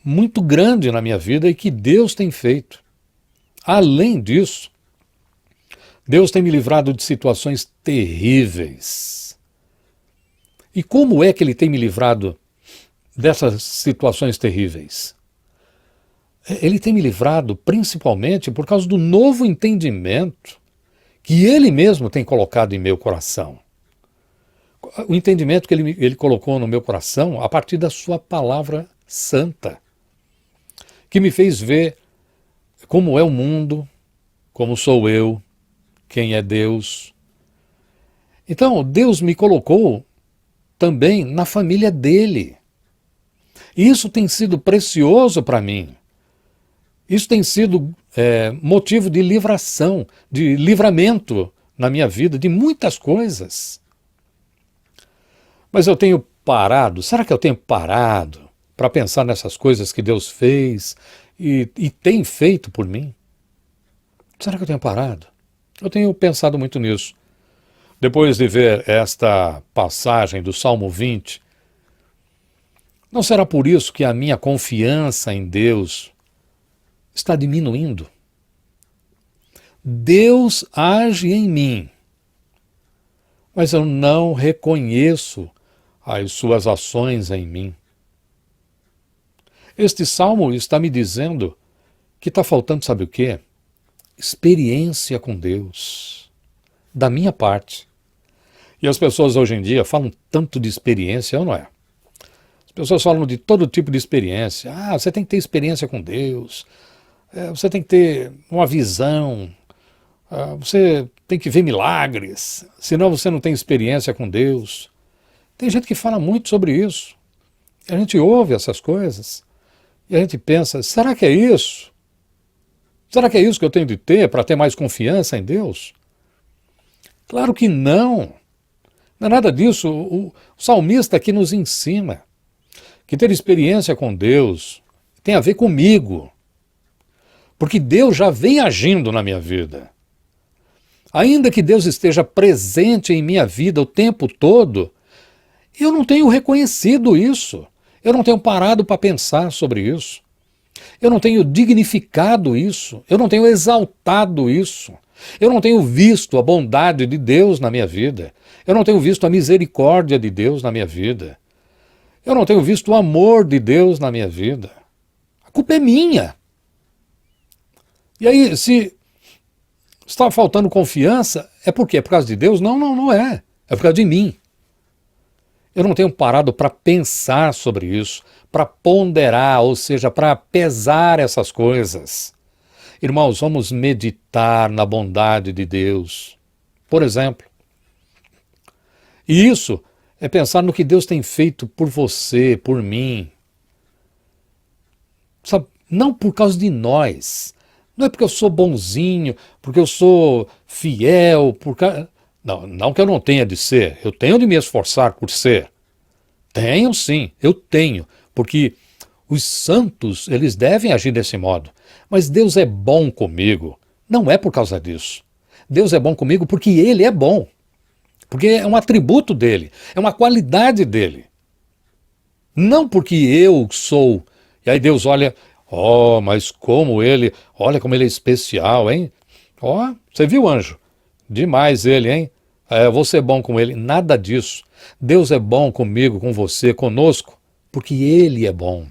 muito grande na minha vida e que Deus tem feito. Além disso, Deus tem me livrado de situações terríveis. E como é que ele tem me livrado dessas situações terríveis? Ele tem me livrado principalmente por causa do novo entendimento que ele mesmo tem colocado em meu coração. O entendimento que ele colocou no meu coração a partir da sua palavra santa, que me fez ver como é o mundo, como sou eu, quem é Deus. Então, Deus me colocou também na família dele. E isso tem sido precioso para mim. Isso tem sido motivo de livração, de livramento na minha vida, de muitas coisas. Mas eu tenho parado, será que eu tenho parado para pensar nessas coisas que Deus fez e tem feito por mim? Será que eu tenho parado? Eu tenho pensado muito nisso. Depois de ver esta passagem do Salmo 20, não será por isso que a minha confiança em Deus está diminuindo? Deus age em mim, mas eu não reconheço as suas ações em mim. Este salmo está me dizendo que está faltando, sabe o quê? Experiência com Deus, da minha parte. E as pessoas hoje em dia falam tanto de experiência, ou não é? As pessoas falam de todo tipo de experiência. Você tem que ter experiência com Deus, você tem que ter uma visão, Você tem que ver milagres, senão você não tem experiência com Deus. Tem gente que fala muito sobre isso. A gente ouve essas coisas e a gente pensa, será que é isso? Será que é isso que eu tenho de ter para ter mais confiança em Deus? Claro que não. Não é nada disso. O salmista aqui nos ensina que ter experiência com Deus tem a ver comigo. Porque Deus já vem agindo na minha vida. Ainda que Deus esteja presente em minha vida o tempo todo, eu não tenho reconhecido isso. Eu não tenho parado para pensar sobre isso. Eu não tenho dignificado isso. Eu não tenho exaltado isso. Eu não tenho visto a bondade de Deus na minha vida. Eu não tenho visto a misericórdia de Deus na minha vida. Eu não tenho visto o amor de Deus na minha vida. A culpa é minha. E aí, se está faltando confiança, é por quê? É por causa de Deus? Não, não é. É por causa de mim. Eu não tenho parado para pensar sobre isso, para ponderar, ou seja, para pesar essas coisas. Irmãos, vamos meditar na bondade de Deus. Por exemplo. E isso é pensar no que Deus tem feito por você, por mim. Sabe? Não por causa de nós. Não é porque eu sou bonzinho, porque eu sou fiel, não que eu não tenha de ser. Eu tenho de me esforçar por ser. Tenho sim, eu tenho. Porque os santos, eles devem agir desse modo. Mas Deus é bom comigo. Não é por causa disso. Deus é bom comigo porque Ele é bom. Porque é um atributo dele, é uma qualidade dele. Não porque eu sou. E aí Deus olha, mas olha como ele é especial, hein? Você viu, anjo? Demais ele, hein? Eu vou ser bom com ele. Nada disso. Deus é bom comigo, com você, conosco, porque Ele é bom.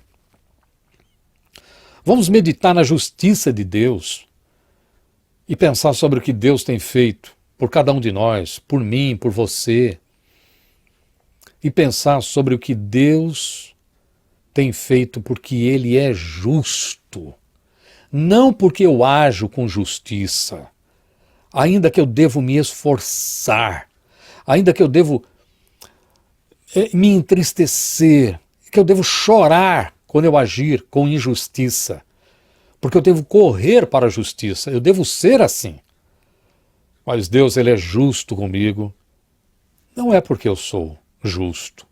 Vamos meditar na justiça de Deus e pensar sobre o que Deus tem feito por cada um de nós, por mim, por você, e pensar sobre o que Deus tem feito porque Ele é justo, não porque eu ajo com justiça, ainda que eu devo me esforçar, ainda que eu devo me entristecer, que eu devo chorar quando eu agir com injustiça, porque eu devo correr para a justiça, eu devo ser assim. Mas Deus, Ele é justo comigo. Não é porque eu sou justo.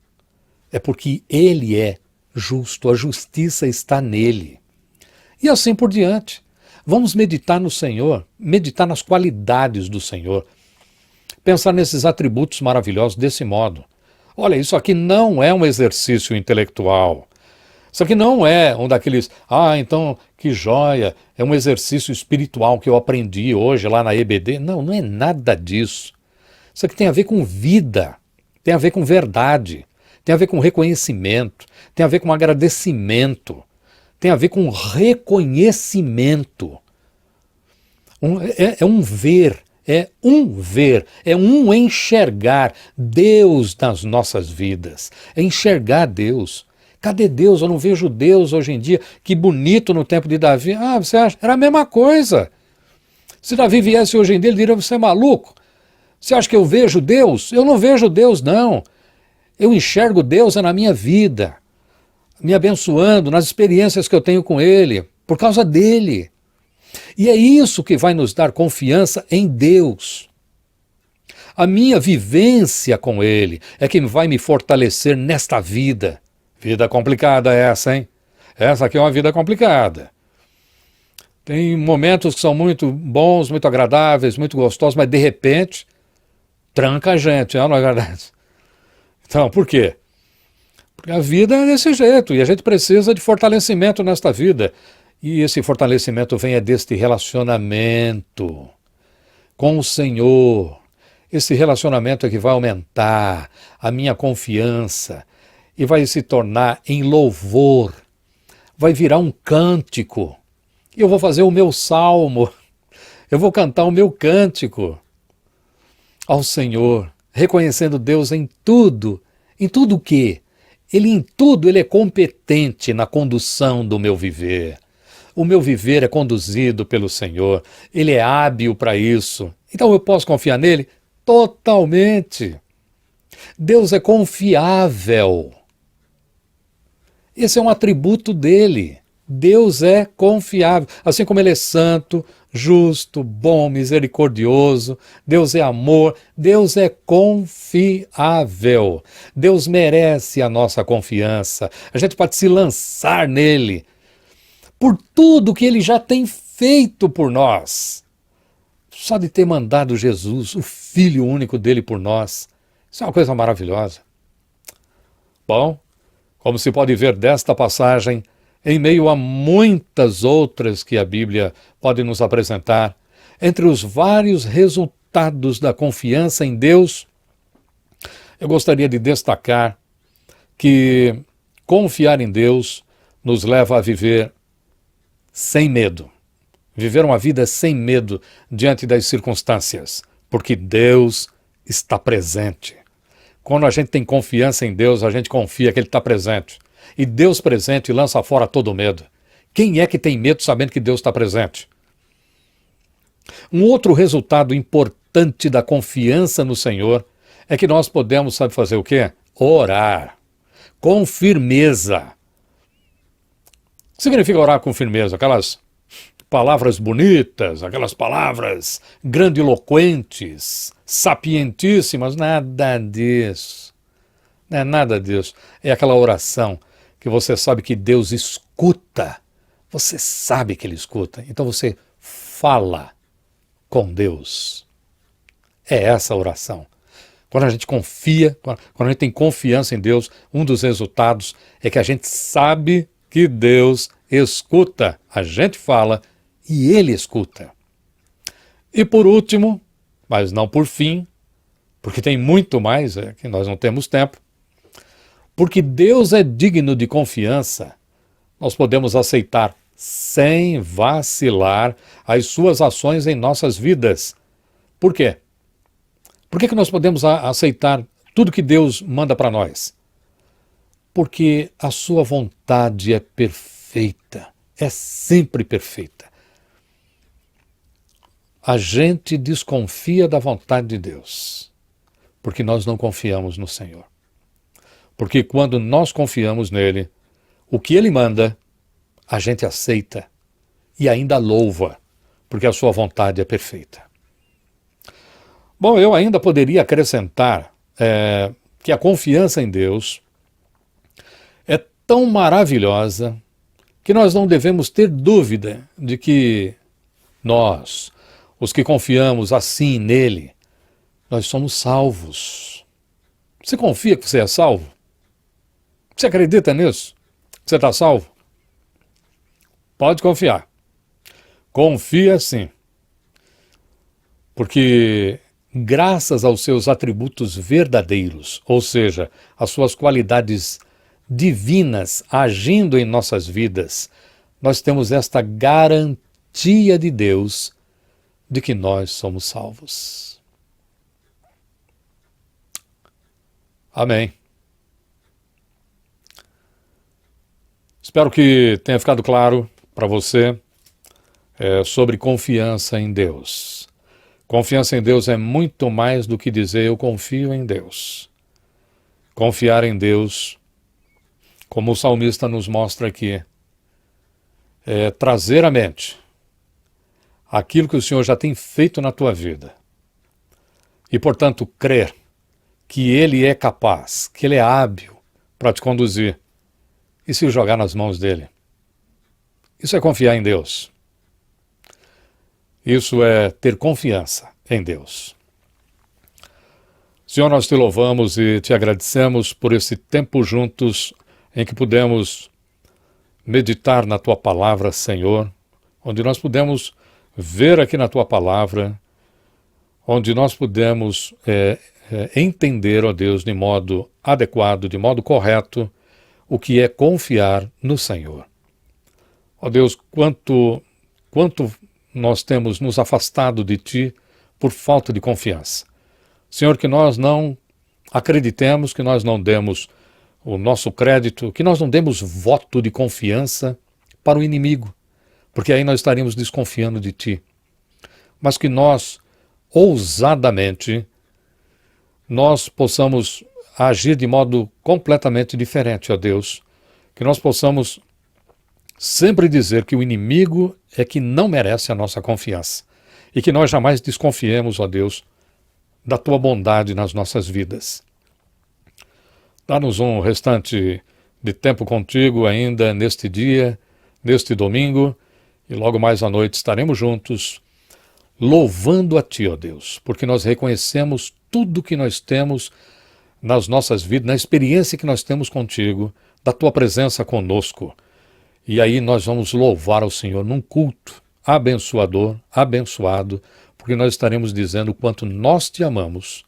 É porque Ele é justo. A justiça está nele. E assim por diante. Vamos meditar no Senhor. Meditar nas qualidades do Senhor. Pensar nesses atributos maravilhosos desse modo. Olha, isso aqui não é um exercício intelectual. Isso aqui não é um daqueles, então, que joia, é um exercício espiritual que eu aprendi hoje lá na EBD. Não, não é nada disso. Isso aqui tem a ver com vida, tem a ver com verdade, tem a ver com reconhecimento, tem a ver com agradecimento, tem a ver com reconhecimento. É um ver, é um enxergar Deus nas nossas vidas, é enxergar Deus. Cadê Deus? Eu não vejo Deus hoje em dia. Que bonito no tempo de Davi. Você acha? Era a mesma coisa. Se Davi viesse hoje em dia, ele diria, você é maluco? Você acha que eu vejo Deus? Eu não vejo Deus, não. Eu enxergo Deus na minha vida, me abençoando nas experiências que eu tenho com Ele, por causa dEle. E é isso que vai nos dar confiança em Deus. A minha vivência com Ele é que vai me fortalecer nesta vida. Vida complicada essa, hein? Essa aqui é uma vida complicada. Tem momentos que são muito bons, muito agradáveis, muito gostosos, mas de repente tranca a gente, não é verdade? Então, por quê? Porque a vida é desse jeito e a gente precisa de fortalecimento nesta vida. E esse fortalecimento vem deste relacionamento com o Senhor. Esse relacionamento é que vai aumentar a minha confiança e vai se tornar em louvor, vai virar um cântico. Eu vou fazer o meu salmo, eu vou cantar o meu cântico ao Senhor, reconhecendo Deus em tudo o quê? Em tudo Ele é competente na condução do meu viver. o meu viver é conduzido pelo Senhor, Ele é hábil para isso. Então eu posso confiar nele? Totalmente. Deus é confiável. Esse é um atributo dele. Deus é confiável. Assim como ele é santo, justo, bom, misericordioso, Deus é amor, Deus é confiável. Deus merece a nossa confiança. A gente pode se lançar nele por tudo que ele já tem feito por nós. Só de ter mandado Jesus, o Filho único dele por nós. Isso é uma coisa maravilhosa. Bom, como se pode ver desta passagem, em meio a muitas outras que a Bíblia pode nos apresentar, entre os vários resultados da confiança em Deus, eu gostaria de destacar que confiar em Deus nos leva a viver sem medo. Viver uma vida sem medo diante das circunstâncias, porque Deus está presente. Quando a gente tem confiança em Deus, a gente confia que Ele está presente. E Deus presente lança fora todo medo. Quem é que tem medo sabendo que Deus está presente? Um outro resultado importante da confiança no Senhor é que nós podemos, sabe fazer o quê? Orar com firmeza. O que significa orar com firmeza? Aquelas palavras bonitas, aquelas palavras grandiloquentes, sapientíssimas, nada disso. Não é nada disso. É aquela oração que você sabe que Deus escuta. Você sabe que Ele escuta. Então você fala com Deus. É essa a oração. Quando a gente confia, quando a gente tem confiança em Deus, um dos resultados é que a gente sabe que Deus escuta. A gente fala e Ele escuta. E por último, mas não por fim, porque tem muito mais, que nós não temos tempo, porque Deus é digno de confiança, nós podemos aceitar sem vacilar as suas ações em nossas vidas. Por quê? Por que nós podemos aceitar tudo que Deus manda para nós? Porque a sua vontade é perfeita, é sempre perfeita. A gente desconfia da vontade de Deus, porque nós não confiamos no Senhor. Porque quando nós confiamos nele, o que ele manda, a gente aceita e ainda louva, porque a sua vontade é perfeita. Bom, eu ainda poderia acrescentar que a confiança em Deus é tão maravilhosa que nós não devemos ter dúvida de que nós, os que confiamos assim nele, nós somos salvos. Você confia que você é salvo? Você acredita nisso? Você está salvo? Pode confiar. Confia sim. Porque graças aos seus atributos verdadeiros, ou seja, as suas qualidades divinas agindo em nossas vidas, nós temos esta garantia de Deus de que nós somos salvos. Amém. Espero que tenha ficado claro para você sobre confiança em Deus. Confiança em Deus é muito mais do que dizer eu confio em Deus. Confiar em Deus, como o salmista nos mostra aqui, é trazer à mente aquilo que o Senhor já tem feito na tua vida. E, portanto, crer que Ele é capaz, que Ele é hábil para te conduzir e se jogar nas mãos dele. Isso é confiar em Deus. Isso é ter confiança em Deus. Senhor, nós te louvamos e te agradecemos por esse tempo juntos em que pudemos meditar na tua palavra, Senhor, onde nós pudemos ver aqui na tua palavra, onde nós pudemos entender, ó Deus, de modo adequado, de modo correto, o que é confiar no Senhor. Ó Deus, quanto nós temos nos afastado de Ti por falta de confiança. Senhor, que nós não acreditemos, que nós não demos o nosso crédito, que nós não demos voto de confiança para o inimigo, porque aí nós estaríamos desconfiando de Ti. Mas que nós, ousadamente, nós possamos agir de modo completamente diferente, ó Deus. Que nós possamos sempre dizer que o inimigo é que não merece a nossa confiança. E que nós jamais desconfiemos, ó Deus, da Tua bondade nas nossas vidas. Dá-nos um restante de tempo contigo ainda neste dia, neste domingo, e logo mais à noite estaremos juntos, louvando a Ti, ó Deus, porque nós reconhecemos tudo que nós temos nas nossas vidas, na experiência que nós temos contigo, da Tua presença conosco. E aí nós vamos louvar ao Senhor num culto abençoador, abençoado, porque nós estaremos dizendo o quanto nós Te amamos,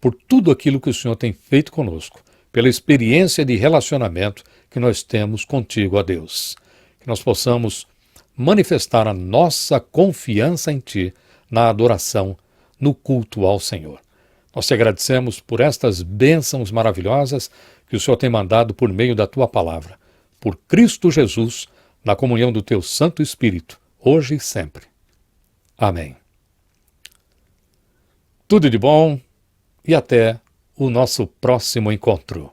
por tudo aquilo que o Senhor tem feito conosco, pela experiência de relacionamento que nós temos contigo, ó Deus. Que nós possamos manifestar a nossa confiança em Ti, na adoração, no culto ao Senhor. Nós Te agradecemos por estas bênçãos maravilhosas que o Senhor tem mandado por meio da Tua palavra. Por Cristo Jesus, na comunhão do Teu Santo Espírito, hoje e sempre. Amém. Tudo de bom e até o nosso próximo encontro.